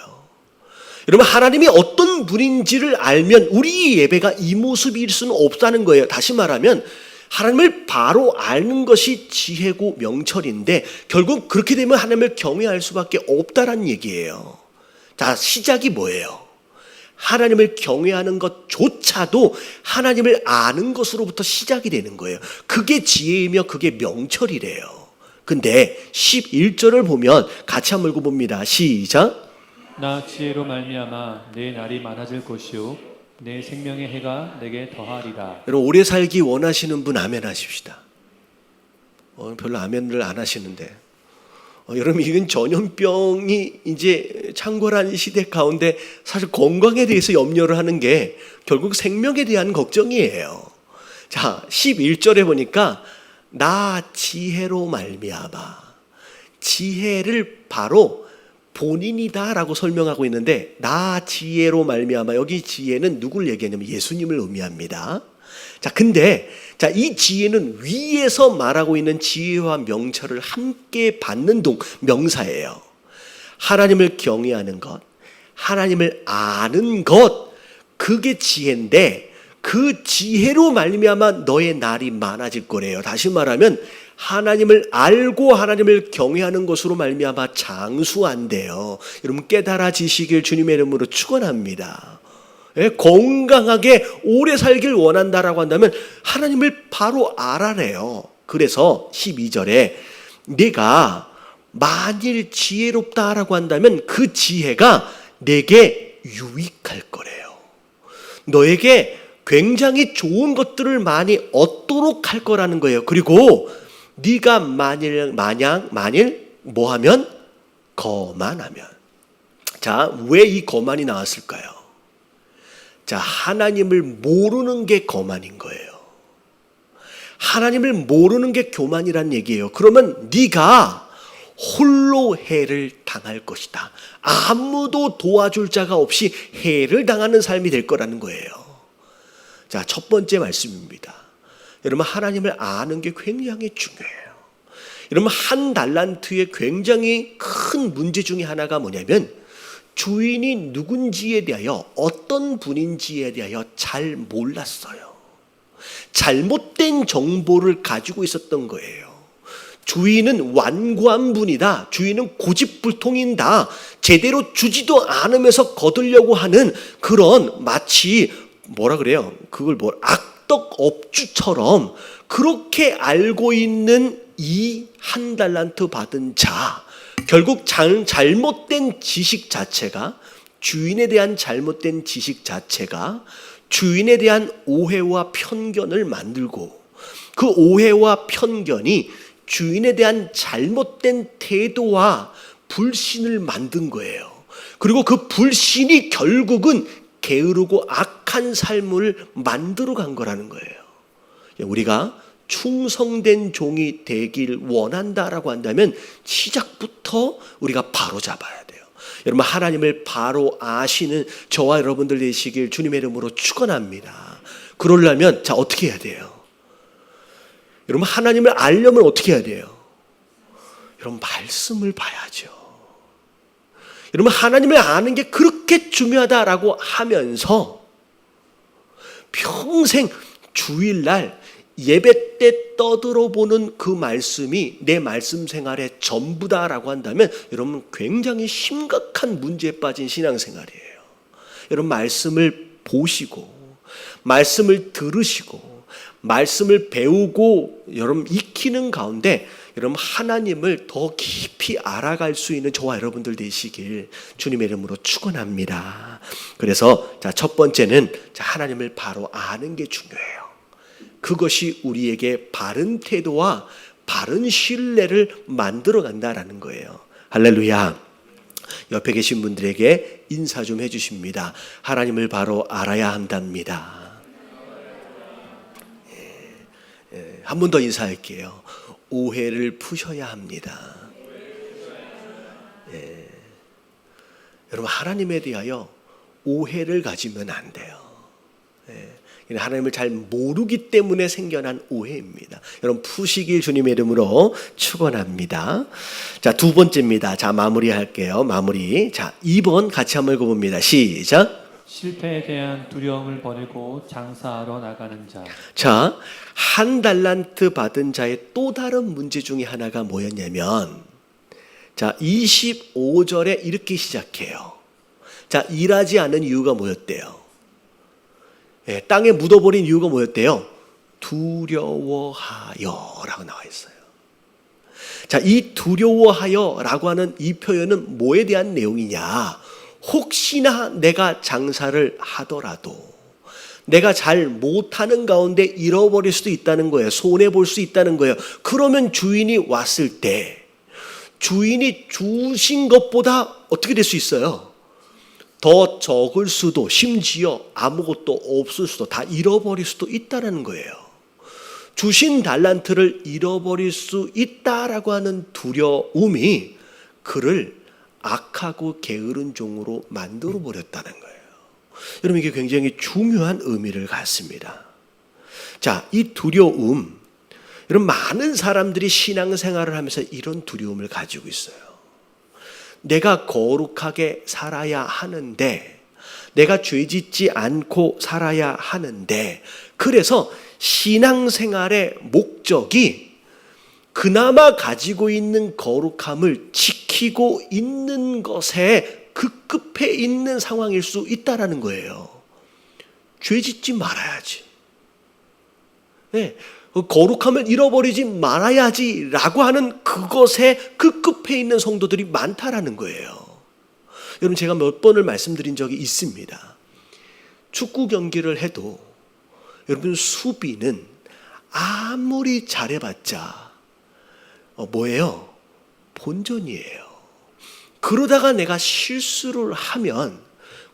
여러분, 하나님이 어떤 분인지를 알면 우리의 예배가 이 모습일 수는 없다는 거예요. 다시 말하면 하나님을 바로 아는 것이 지혜고 명철인데 결국 그렇게 되면 하나님을 경외할 수밖에 없다라는 얘기예요. 자, 시작이 뭐예요? 하나님을 경외하는 것조차도 하나님을 아는 것으로부터 시작이 되는 거예요. 그게 지혜이며 그게 명철이래요. 근데 11절을 보면 같이 한번 읽어봅니다. 시작. 나 지혜로 말미암아 내 날이 많아질 것이요 내 생명의 해가 내게 더하리라. 여러분, 오래 살기 원하시는 분 아멘 하십시다. 별로 아멘을 안 하시는데 여러분, 이건 전염병이 이제 창궐한 시대 가운데 사실 건강에 대해서 염려를 하는 게 결국 생명에 대한 걱정이에요. 자, 11절에 보니까 나 지혜로 말미암아, 지혜를 바로 본인이다라고 설명하고 있는데, 나 지혜로 말미암아, 여기 지혜는 누굴 얘기하냐면 예수님을 의미합니다. 자, 근데 이 지혜는 위에서 말하고 있는 지혜와 명철을 함께 받는 명사예요. 하나님을 경외하는 것, 하나님을 아는 것, 그게 지혜인데 그 지혜로 말미암아 너의 날이 많아질 거래요. 다시 말하면 하나님을 알고 하나님을 경외하는 것으로 말미암아 장수한대요. 여러분 깨달아지시길 주님의 이름으로 축원합니다. 건강하게 오래 살길 원한다라고 한다면 하나님을 바로 알아래요. 그래서 12절에 내가 만일 지혜롭다라고 한다면 그 지혜가 내게 유익할 거래요. 너에게 굉장히 좋은 것들을 많이 얻도록 할 거라는 거예요. 그리고 네가 만일 뭐하면? 거만하면. 자, 왜 이 거만이 나왔을까요? 자, 하나님을 모르는 게 거만인 거예요. 하나님을 모르는 게 교만이란 얘기예요. 그러면 네가 홀로 해를 당할 것이다. 아무도 도와줄 자가 없이 해를 당하는 삶이 될 거라는 거예요. 자, 첫 번째 말씀입니다. 여러분 하나님을 아는 게 굉장히 중요해요. 여러분 한 달란트의 굉장히 큰 문제 중에 하나가 뭐냐면 주인이 누군지에 대하여 어떤 분인지에 대하여 잘 몰랐어요. 잘못된 정보를 가지고 있었던 거예요. 주인은 완고한 분이다. 주인은 고집불통이다. 제대로 주지도 않으면서 거두려고 하는 그런 마치 뭐라 그래요? 그걸 악덕 업주처럼 그렇게 알고 있는 이 한 달란트 받은 자, 결국 잘못된 지식 자체가 주인에 대한 잘못된 지식 자체가 주인에 대한 오해와 편견을 만들고 그 오해와 편견이 주인에 대한 잘못된 태도와 불신을 만든 거예요. 그리고 그 불신이 결국은 게으르고 악한 삶을 만들어 간 거라는 거예요. 우리가 충성된 종이 되길 원한다라고 한다면 시작부터 우리가 바로 잡아야 돼요. 여러분 하나님을 바로 아시는 저와 여러분들 되시길 주님의 이름으로 축원합니다. 그러려면 자 어떻게 해야 돼요? 여러분 하나님을 알려면 어떻게 해야 돼요? 여러분 말씀을 봐야죠. 여러분 하나님을 아는 게 그렇게 중요하다라고 하면서 평생 주일날 예배 때 떠들어보는 그 말씀이 내 말씀 생활의 전부다라고 한다면 여러분 굉장히 심각한 문제에 빠진 신앙생활이에요. 여러분 말씀을 보시고 말씀을 들으시고 말씀을 배우고 여러분 익히는 가운데 여러분 하나님을 더 깊이 알아갈 수 있는 저와 여러분들 되시길 주님의 이름으로 축원합니다. 그래서 자, 첫 번째는 자, 하나님을 바로 아는 게 중요해요. 그것이 우리에게 바른 태도와 바른 신뢰를 만들어 간다라는 거예요. 할렐루야. 옆에 계신 분들에게 인사 좀 해주십니다. 하나님을 바로 알아야 한답니다. 한 번 더 인사할게요. 오해를 푸셔야 합니다. 여러분 하나님에 대하여 오해를 가지면 안 돼요. 하나님을 잘 모르기 때문에 생겨난 오해입니다. 여러분 푸시길 주님의 이름으로 축원합니다. 자, 두 번째입니다. 자, 마무리할게요. 마무리. 자, 2번 같이 한번 읽어봅니다. 시작. 실패에 대한 두려움을 버리고 장사하러 나가는 자. 자, 한 달란트 받은 자의 또 다른 문제 중에 하나가 뭐였냐면 자, 25절에 이렇게 시작해요. 자, 일하지 않은 이유가 뭐였대요? 땅에 묻어버린 이유가 뭐였대요? 두려워하여 라고 나와 있어요. 자, 이 두려워하여 라고 하는 이 표현은 뭐에 대한 내용이냐? 혹시나 내가 장사를 하더라도 내가 잘 못하는 가운데 잃어버릴 수도 있다는 거예요. 손해볼 수 있다는 거예요. 그러면 주인이 왔을 때 주인이 주신 것보다 어떻게 될 수 있어요? 더 적을 수도 심지어 아무것도 없을 수도 다 잃어버릴 수도 있다는 거예요. 주신 달란트를 잃어버릴 수 있다라고 하는 두려움이 그를 악하고 게으른 종으로 만들어 버렸다는 거예요. 여러분 이게 굉장히 중요한 의미를 갖습니다. 자, 이 두려움, 여러분 많은 사람들이 신앙생활을 하면서 이런 두려움을 가지고 있어요. 내가 거룩하게 살아야 하는데 내가 죄 짓지 않고 살아야 하는데, 그래서 신앙생활의 목적이 그나마 가지고 있는 거룩함을 지키고 있는 것에 급급해 있는 상황일 수 있다라는 거예요. 죄 짓지 말아야지. 네, 거룩함을 잃어버리지 말아야지라고 하는 그것에 급급해 있는 성도들이 많다라는 거예요. 여러분, 제가 몇 번을 말씀드린 적이 있습니다. 축구 경기를 해도 여러분, 수비는 아무리 잘해봤자 뭐예요? 본전이에요. 그러다가 내가 실수를 하면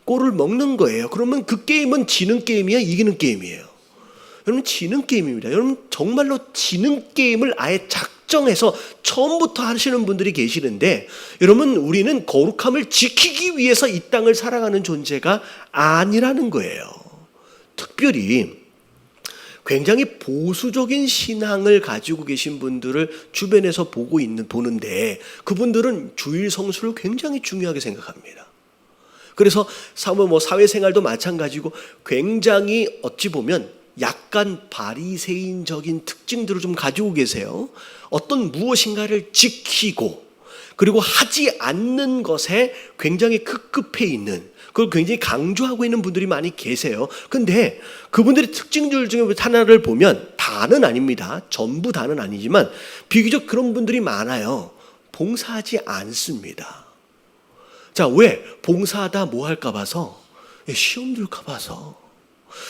골을 먹는 거예요. 그러면 그 게임은 지는 게임이야, 이기는 게임이에요? 여러분, 지는 게임입니다. 여러분, 정말로 지는 게임을 아예 작정해서 처음부터 하시는 분들이 계시는데, 여러분, 우리는 거룩함을 지키기 위해서 이 땅을 살아가는 존재가 아니라는 거예요. 특별히 굉장히 보수적인 신앙을 가지고 계신 분들을 주변에서 보는데, 그분들은 주일 성수를 굉장히 중요하게 생각합니다. 그래서 사회생활도 마찬가지고 굉장히 어찌 보면 약간 바리새인적인 특징들을 좀 가지고 계세요. 어떤 무엇인가를 지키고 그리고 하지 않는 것에 굉장히 급급해 있는, 그걸 굉장히 강조하고 있는 분들이 많이 계세요. 근데 그분들의 특징들 중에 하나를 보면, 다는 아닙니다. 전부 다는 아니지만 비교적 그런 분들이 많아요. 봉사하지 않습니다. 자, 왜? 봉사하다 뭐 할까 봐서, 시험 들까 봐서.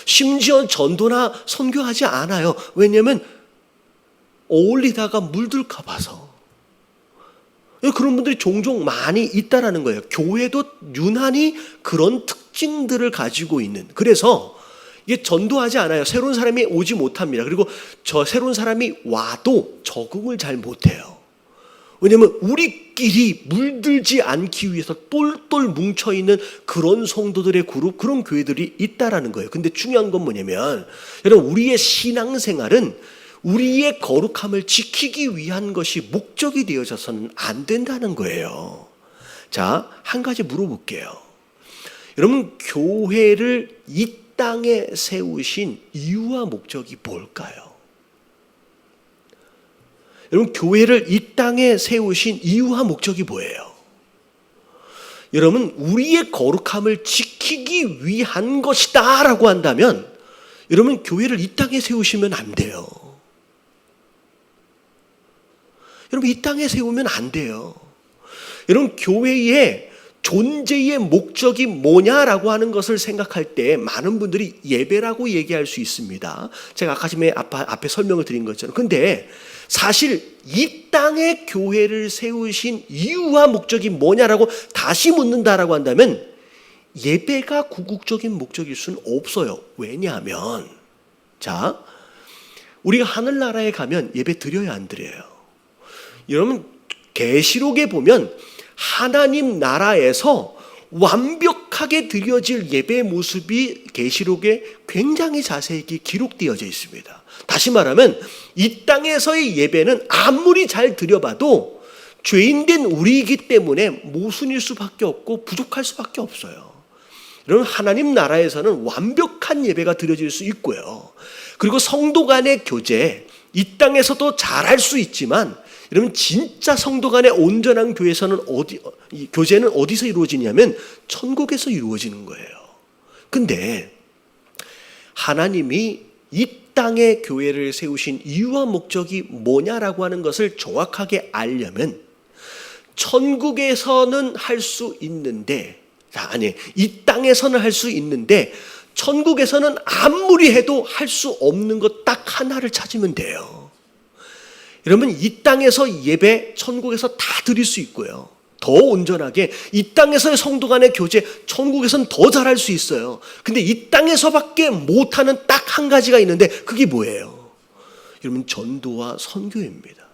심지어 전도나 선교하지 않아요. 왜냐하면 어울리다가 물들까 봐서. 그런 분들이 종종 많이 있다라는 거예요. 교회도 유난히 그런 특징들을 가지고 있는. 그래서 이게 전도하지 않아요. 새로운 사람이 오지 못합니다. 그리고 저 새로운 사람이 와도 적응을 잘 못해요. 왜냐하면 우리끼리 물들지 않기 위해서 똘똘 뭉쳐있는 그런 성도들의 그룹, 그런 교회들이 있다라는 거예요. 근데 중요한 건 뭐냐면, 여러분, 우리의 신앙생활은 우리의 거룩함을 지키기 위한 것이 목적이 되어져서는 안 된다는 거예요. 자, 한 가지 물어볼게요. 여러분, 교회를 이 땅에 세우신 이유와 목적이 뭘까요? 여러분, 교회를 이 땅에 세우신 이유와 목적이 뭐예요? 여러분, 우리의 거룩함을 지키기 위한 것이다 라고 한다면, 여러분, 교회를 이 땅에 세우시면 안 돼요. 여러분, 이 땅에 세우면 안 돼요. 여러분, 교회의 존재의 목적이 뭐냐라고 하는 것을 생각할 때 많은 분들이 예배라고 얘기할 수 있습니다. 제가 아까 전에 앞에 설명을 드린 것처럼. 근데 사실 이 땅에 교회를 세우신 이유와 목적이 뭐냐라고 다시 묻는다라고 한다면, 예배가 궁극적인 목적일 수는 없어요. 왜냐하면, 자, 우리가 하늘나라에 가면 예배 드려야 안 드려요? 여러분, 계시록에 보면 하나님 나라에서 완벽하게 드려질 예배의 모습이 계시록에 굉장히 자세히 기록되어져 있습니다. 다시 말하면 이 땅에서의 예배는 아무리 잘 드려봐도 죄인된 우리이기 때문에 모순일 수밖에 없고 부족할 수밖에 없어요. 여러분, 하나님 나라에서는 완벽한 예배가 드려질 수 있고요. 그리고 성도 간의 교제, 이 땅에서도 잘할 수 있지만, 여러분, 진짜 성도 간의 온전한 교제는 어디서 이루어지냐면 천국에서 이루어지는 거예요. 근데 하나님이 이 땅에 교회를 세우신 이유와 목적이 뭐냐라고 하는 것을 정확하게 알려면, 천국에서는 할 수 있는데, 이 땅에서는 할 수 있는데 천국에서는 아무리 해도 할 수 없는 것 딱 하나를 찾으면 돼요. 여러분, 이 땅에서 예배 천국에서 다 드릴 수 있고요. 더 온전하게 이 땅에서의 성도 간의 교제 천국에서는 더 잘할 수 있어요. 근데 이 땅에서밖에 못하는 딱 한 가지가 있는데, 그게 뭐예요? 여러분, 전도와 선교입니다.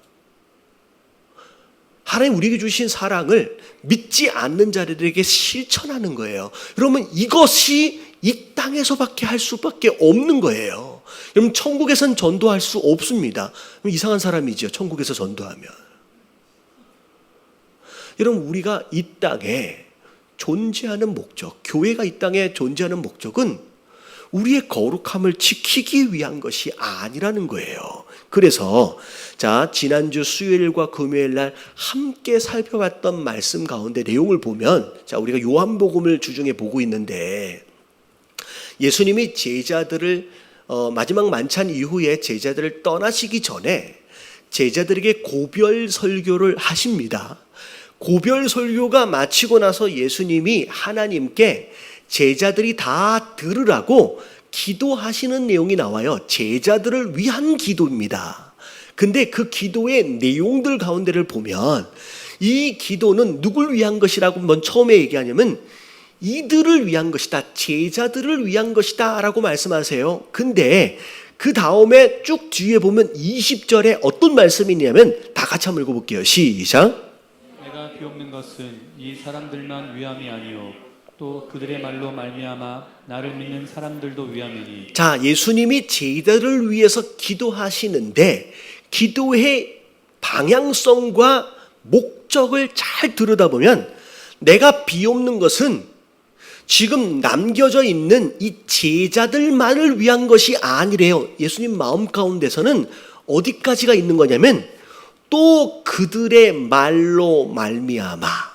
하나님 우리에게 주신 사랑을 믿지 않는 자들에게 실천하는 거예요. 여러분, 이것이 이 땅에서밖에 할 수밖에 없는 거예요. 여러분, 천국에선 전도할 수 없습니다. 이상한 사람이죠, 천국에서 전도하면. 여러분, 우리가 이 땅에 존재하는 목적, 교회가 이 땅에 존재하는 목적은 우리의 거룩함을 지키기 위한 것이 아니라는 거예요. 그래서 자, 지난주 수요일과 금요일 날 함께 살펴봤던 말씀 가운데 내용을 보면, 자, 우리가 요한복음을 주중에 보고 있는데, 예수님이 제자들을 마지막 만찬 이후에 제자들을 떠나시기 전에 제자들에게 고별 설교를 하십니다. 고별 설교가 마치고 나서 예수님이 하나님께 제자들이 다 들으라고 기도하시는 내용이 나와요. 제자들을 위한 기도입니다. 근데 그 기도의 내용들 가운데를 보면 이 기도는 누굴 위한 것이라고 먼 처음에 얘기하냐면 이들을 위한 것이다, 제자들을 위한 것이다 라고 말씀하세요. 근데 그 다음에 쭉 뒤에 보면 20절에 어떤 말씀이 있냐면 다 같이 한번 읽어볼게요. 시작. 내가 비옵는 것은 이 사람들만 위함이 아니요 또 그들의 말로 말미암아 나를 믿는 사람들도 위함이니. 자, 예수님이 제자들을 위해서 기도하시는데 기도의 방향성과 목적을 잘 들여다보면 내가 비옵는 것은 지금 남겨져 있는 이 제자들만을 위한 것이 아니래요. 예수님 마음 가운데서는 어디까지가 있는 거냐면 또 그들의 말로 말미암아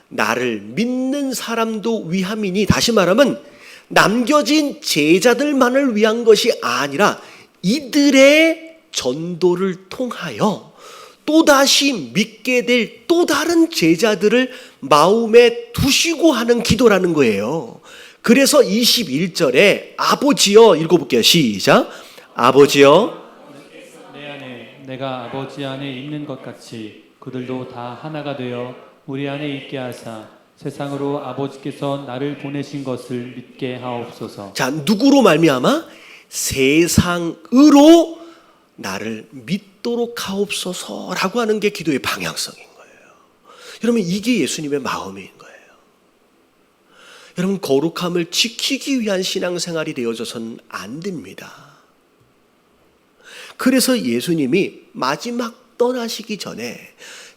나를 믿는 사람도 위함이니, 다시 말하면 남겨진 제자들만을 위한 것이 아니라 이들의 전도를 통하여 또다시 믿게 될 또 다른 제자들을 마음에 두시고 하는 기도라는 거예요. 그래서 21절에 아버지여, 읽어볼게요. 시작. 아버지여, 내 안에 내가 아버지 안에 있는 것 같이 그들도 다 하나가 되어 우리 안에 있게 하사 세상으로 아버지께서 나를 보내신 것을 믿게 하옵소서. 자, 누구로 말미암아? 세상으로 나를 믿도록 하옵소서라고 하는 게 기도의 방향성인 거예요. 여러분, 이게 예수님의 마음인 거예요. 여러분, 거룩함을 지키기 위한 신앙생활이 되어져서는 안 됩니다. 그래서 예수님이 마지막 떠나시기 전에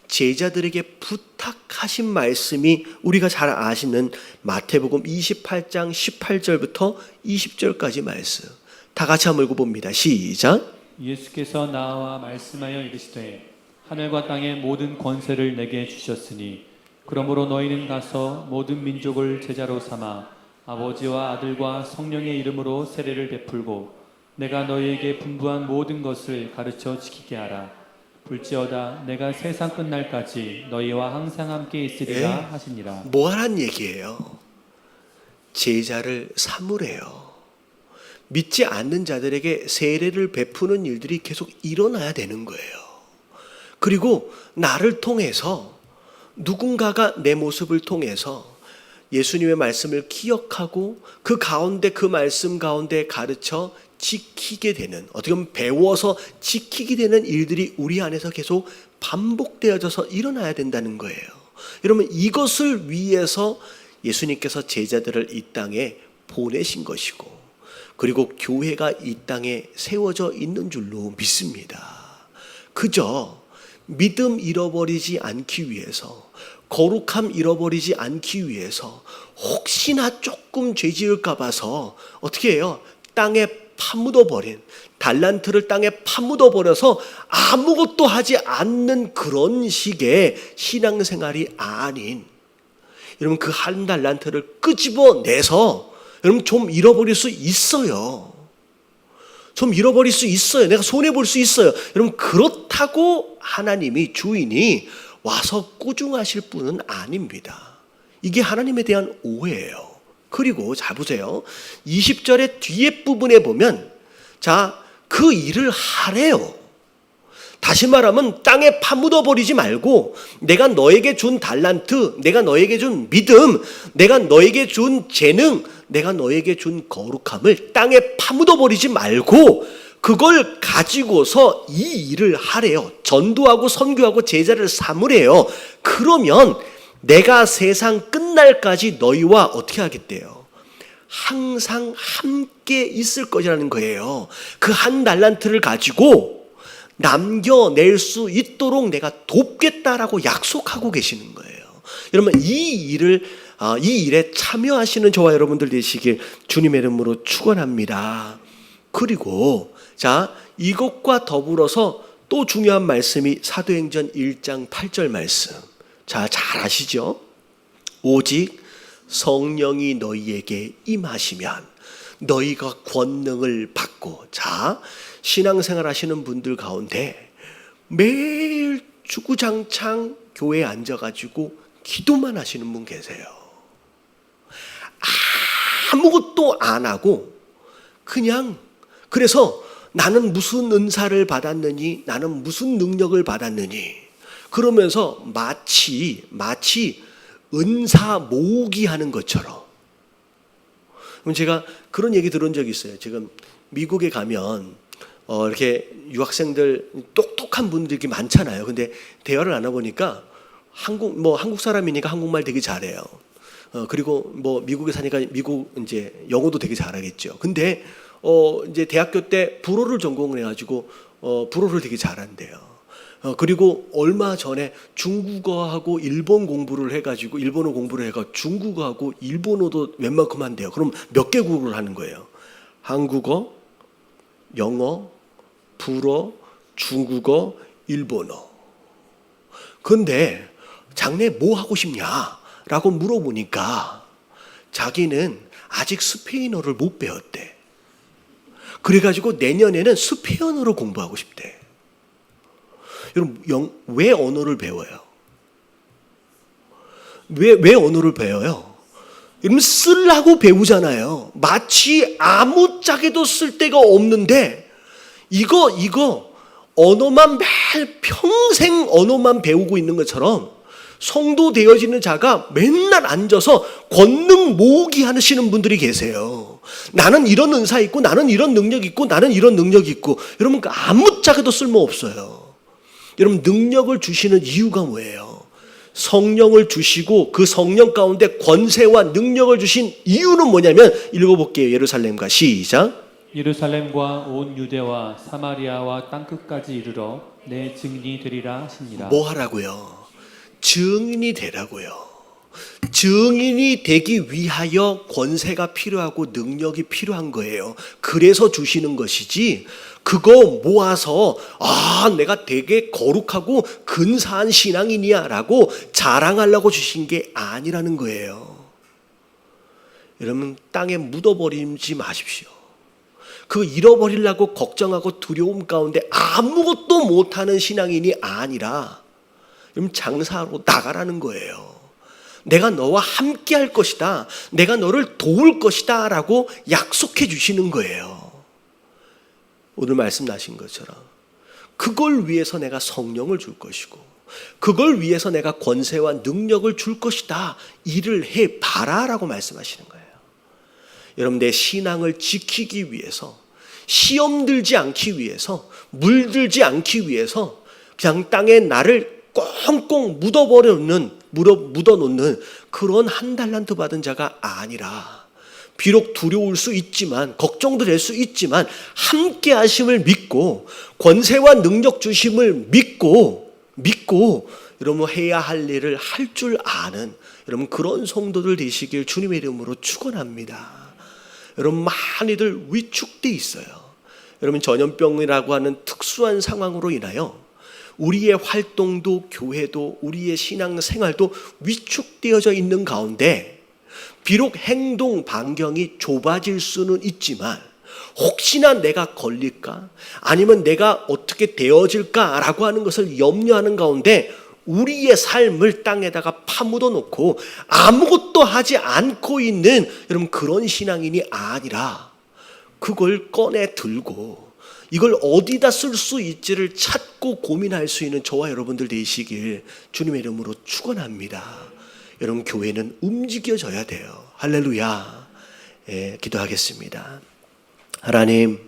제자들에게 부탁하신 말씀이 우리가 잘 아시는 마태복음 28장 18절부터 20절까지 말씀. 다 같이 한번 읽어봅니다. 시작. 예수께서 나와 말씀하여 이르시되 하늘과 땅의 모든 권세를 내게 주셨으니 그러므로 너희는 가서 모든 민족을 제자로 삼아 아버지와 아들과 성령의 이름으로 세례를 베풀고 내가 너희에게 분부한 모든 것을 가르쳐 지키게 하라. 볼지어다 내가 세상 끝날까지 너희와 항상 함께 있으리라 하시니라. 뭐 하란 얘기예요? 제자를 삼으래요. 믿지 않는 자들에게 세례를 베푸는 일들이 계속 일어나야 되는 거예요. 그리고 나를 통해서 누군가가 내 모습을 통해서 예수님의 말씀을 기억하고 그 가운데 그 말씀 가운데 가르쳐 지키게 되는, 어떻게 보면 배워서 지키게 되는 일들이 우리 안에서 계속 반복되어져서 일어나야 된다는 거예요. 여러분, 이것을 위해서 예수님께서 제자들을 이 땅에 보내신 것이고 그리고 교회가 이 땅에 세워져 있는 줄로 믿습니다. 그저 믿음 잃어버리지 않기 위해서, 거룩함 잃어버리지 않기 위해서 혹시나 조금 죄 지을까 봐서 어떻게 해요? 땅에 파묻어버린, 달란트를 땅에 파묻어버려서 아무것도 하지 않는 그런 식의 신앙생활이 아닌, 여러분, 그 한 달란트를 끄집어내서 여러분 좀 잃어버릴 수 있어요. 좀 잃어버릴 수 있어요. 내가 손해볼 수 있어요. 여러분, 그렇다고 하나님이, 주인이 와서 꾸중하실 분은 아닙니다. 이게 하나님에 대한 오해예요. 그리고 잘 보세요. 20절의 뒤에 부분에 보면 자, 그 일을 하래요. 다시 말하면 땅에 파묻어버리지 말고 내가 너에게 준 달란트, 내가 너에게 준 믿음, 내가 너에게 준 재능, 내가 너에게 준 거룩함을 땅에 파묻어버리지 말고 그걸 가지고서 이 일을 하래요. 전도하고 선교하고 제자를 삼으래요. 그러면 내가 세상 끝날까지 너희와 어떻게 하겠대요? 항상 함께 있을 것이라는 거예요. 그 한 달란트를 가지고 남겨낼 수 있도록 내가 돕겠다라고 약속하고 계시는 거예요. 여러분, 이 일을 이 일에 참여하시는 저와 여러분들 되시길 주님의 이름으로 축원합니다. 그리고 자, 이것과 더불어서 또 중요한 말씀이 사도행전 1장 8절 말씀. 자, 잘 아시죠? 오직 성령이 너희에게 임하시면 너희가 권능을 받고. 자, 신앙생활 하시는 분들 가운데 매일 주구장창 교회에 앉아가지고 기도만 하시는 분 계세요. 아무것도 안 하고 그냥, 그래서 나는 무슨 은사를 받았느니, 나는 무슨 능력을 받았느니, 그러면서 마치 은사 모으기 하는 것처럼. 그럼 제가 그런 얘기 들은 적이 있어요. 지금 미국에 가면 이렇게 유학생들 똑똑한 분들이 많잖아요. 근데 대화를 나눠보니까 한국 사람이니까 한국말 되게 잘해요. 그리고 뭐 미국에 사니까 미국 이제 영어도 되게 잘하겠죠. 근데 이제 대학교 때 불어를 전공을 해가지고 불어를 되게 잘한대요. 그리고 얼마 전에 중국어하고 일본어 공부를 해가지고 중국어하고 일본어도 웬만큼 한대요. 그럼 몇 개국어를 하는 거예요? 한국어, 영어, 불어, 중국어, 일본어. 근데 장래 뭐 하고 싶냐라고 물어보니까 자기는 아직 스페인어를 못 배웠대. 그래가지고 내년에는 스페인어로 공부하고 싶대. 여러분, 왜 언어를 배워요? 왜 언어를 배워요? 여러분, 쓰려고 배우잖아요. 마치 아무짝에도 쓸 데가 없는데 이거 언어만 매일 평생 언어만 배우고 있는 것처럼 성도 되어지는 자가 맨날 앉아서 권능 모으기 하시는 분들이 계세요. 나는 이런 은사 있고, 나는 이런 능력 있고, 나는 이런 능력이 있고. 여러분, 아무짝에도 쓸모 없어요. 여러분, 능력을 주시는 이유가 뭐예요? 성령을 주시고 그 성령 가운데 권세와 능력을 주신 이유는 뭐냐면, 읽어볼게요. 예루살렘과 시작. 예루살렘과 온 유대와 사마리아와 땅끝까지 이르러 내 증인이 되리라 하시니라. 뭐 하라고요? 증인이 되라고요. 증인이 되기 위하여 권세가 필요하고 능력이 필요한 거예요. 그래서 주시는 것이지, 그거 모아서 내가 되게 거룩하고 근사한 신앙인이야 라고 자랑하려고 주신 게 아니라는 거예요. 여러분, 땅에 묻어버리지 마십시오. 그 잃어버리려고 걱정하고 두려움 가운데 아무것도 못하는 신앙인이 아니라 그럼 장사하러 나가라는 거예요. 내가 너와 함께 할 것이다, 내가 너를 도울 것이다 라고 약속해 주시는 거예요. 오늘 말씀 나신 것처럼 그걸 위해서 내가 성령을 줄 것이고, 그걸 위해서 내가 권세와 능력을 줄 것이다, 일을 해봐라 라고 말씀하시는 거예요. 여러분, 내 신앙을 지키기 위해서, 시험 들지 않기 위해서, 물들지 않기 위해서 그냥 땅에 나를 꽁꽁 묻어놓는 그런 한 달란트 받은 자가 아니라, 비록 두려울 수 있지만, 걱정도 될 수 있지만, 함께 하심을 믿고 권세와 능력 주심을 믿고 여러분 해야 할 일을 할 줄 아는 여러분 그런 성도들 되시길 주님의 이름으로 축원합니다. 여러분, 많이들 위축돼 있어요. 여러분, 전염병이라고 하는 특수한 상황으로 인하여 우리의 활동도 교회도 우리의 신앙생활도 위축되어져 있는 가운데, 비록 행동 반경이 좁아질 수는 있지만 혹시나 내가 걸릴까, 아니면 내가 어떻게 되어질까라고 하는 것을 염려하는 가운데 우리의 삶을 땅에다가 파묻어 놓고 아무것도 하지 않고 있는 여러분 그런 신앙인이 아니라, 그걸 꺼내 들고 이걸 어디다 쓸 수 있지를 찾고 고민할 수 있는 저와 여러분들 되시길 주님의 이름으로 축원합니다. 여러분, 교회는 움직여져야 돼요. 할렐루야. 기도하겠습니다. 하나님,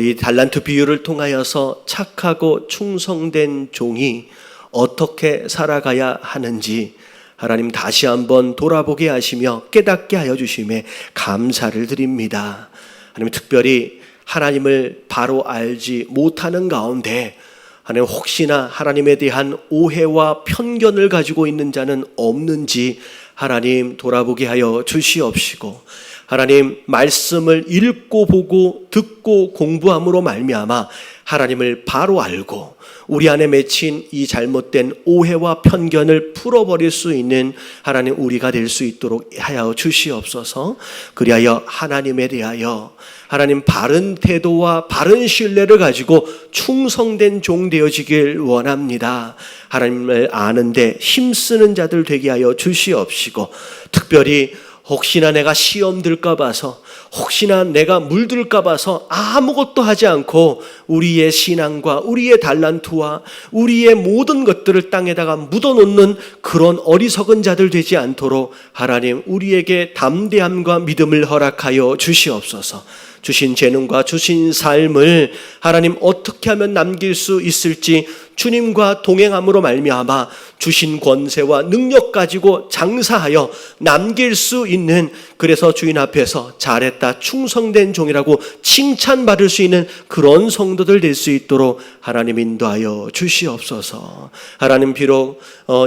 이 달란트 비유를 통하여서 착하고 충성된 종이 어떻게 살아가야 하는지 하나님 다시 한번 돌아보게 하시며 깨닫게 하여 주심에 감사를 드립니다. 하나님, 특별히 하나님을 바로 알지 못하는 가운데 하나님, 혹시나 하나님에 대한 오해와 편견을 가지고 있는 자는 없는지 하나님 돌아보게 하여 주시옵시고, 하나님 말씀을 읽고 보고 듣고 공부함으로 말미암아 하나님을 바로 알고 우리 안에 맺힌 이 잘못된 오해와 편견을 풀어버릴 수 있는 하나님 우리가 될 수 있도록 하여 주시옵소서. 그리하여 하나님에 대하여 하나님 바른 태도와 바른 신뢰를 가지고 충성된 종 되어지길 원합니다. 하나님을 아는데 힘쓰는 자들 되게 하여 주시옵시고, 특별히 혹시나 내가 시험 들까 봐서, 혹시나 내가 물들까 봐서 아무것도 하지 않고 우리의 신앙과 우리의 달란트와 우리의 모든 것들을 땅에다가 묻어놓는 그런 어리석은 자들 되지 않도록 하나님 우리에게 담대함과 믿음을 허락하여 주시옵소서. 주신 재능과 주신 삶을 하나님 어떻게 하면 남길 수 있을지 주님과 동행함으로 말미암아 주신 권세와 능력 가지고 장사하여 남길 수 있는, 그래서 주인 앞에서 잘했다 충성된 종이라고 칭찬받을 수 있는 그런 성도들 될 수 있도록 하나님 인도하여 주시옵소서. 하나님 비록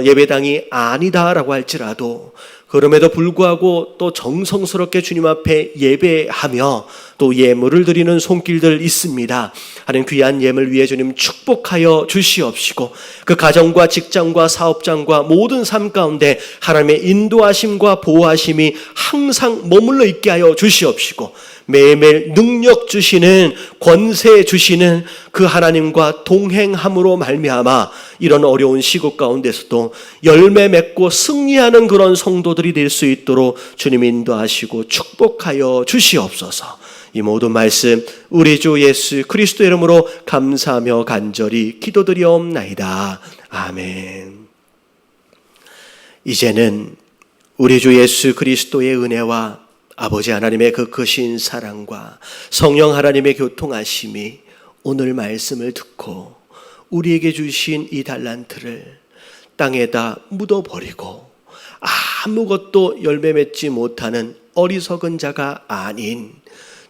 예배당이 아니다라고 할지라도 그럼에도 불구하고 또 정성스럽게 주님 앞에 예배하며 또 예물을 드리는 손길들 있습니다. 하나님 귀한 예물 위해 주님 축복하여 주시옵시고, 그 가정과 직장과 사업장과 모든 삶 가운데 하나님의 인도하심과 보호하심이 항상 머물러 있게 하여 주시옵시고, 매일매일 능력 주시는, 권세 주시는 그 하나님과 동행함으로 말미암아 이런 어려운 시국 가운데서도 열매 맺고 승리하는 그런 성도들이 될 수 있도록 주님 인도하시고 축복하여 주시옵소서. 이 모든 말씀 우리 주 예수 그리스도 이름으로 감사하며 간절히 기도드리옵나이다. 아멘. 이제는 우리 주 예수 그리스도의 은혜와 아버지 하나님의 그 크신 사랑과 성령 하나님의 교통하심이 오늘 말씀을 듣고 우리에게 주신 이 달란트를 땅에다 묻어버리고 아무것도 열매 맺지 못하는 어리석은 자가 아닌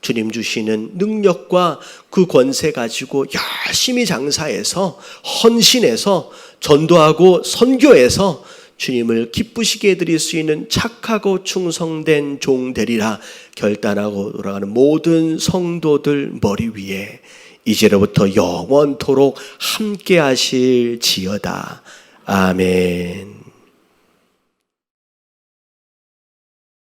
주님 주시는 능력과 그 권세 가지고 열심히 장사해서 헌신해서 전도하고 선교해서 주님을 기쁘시게 해드릴 수 있는 착하고 충성된 종 되리라 결단하고 돌아가는 모든 성도들 머리 위에 이제로부터 영원토록 함께 하실지어다. 아멘.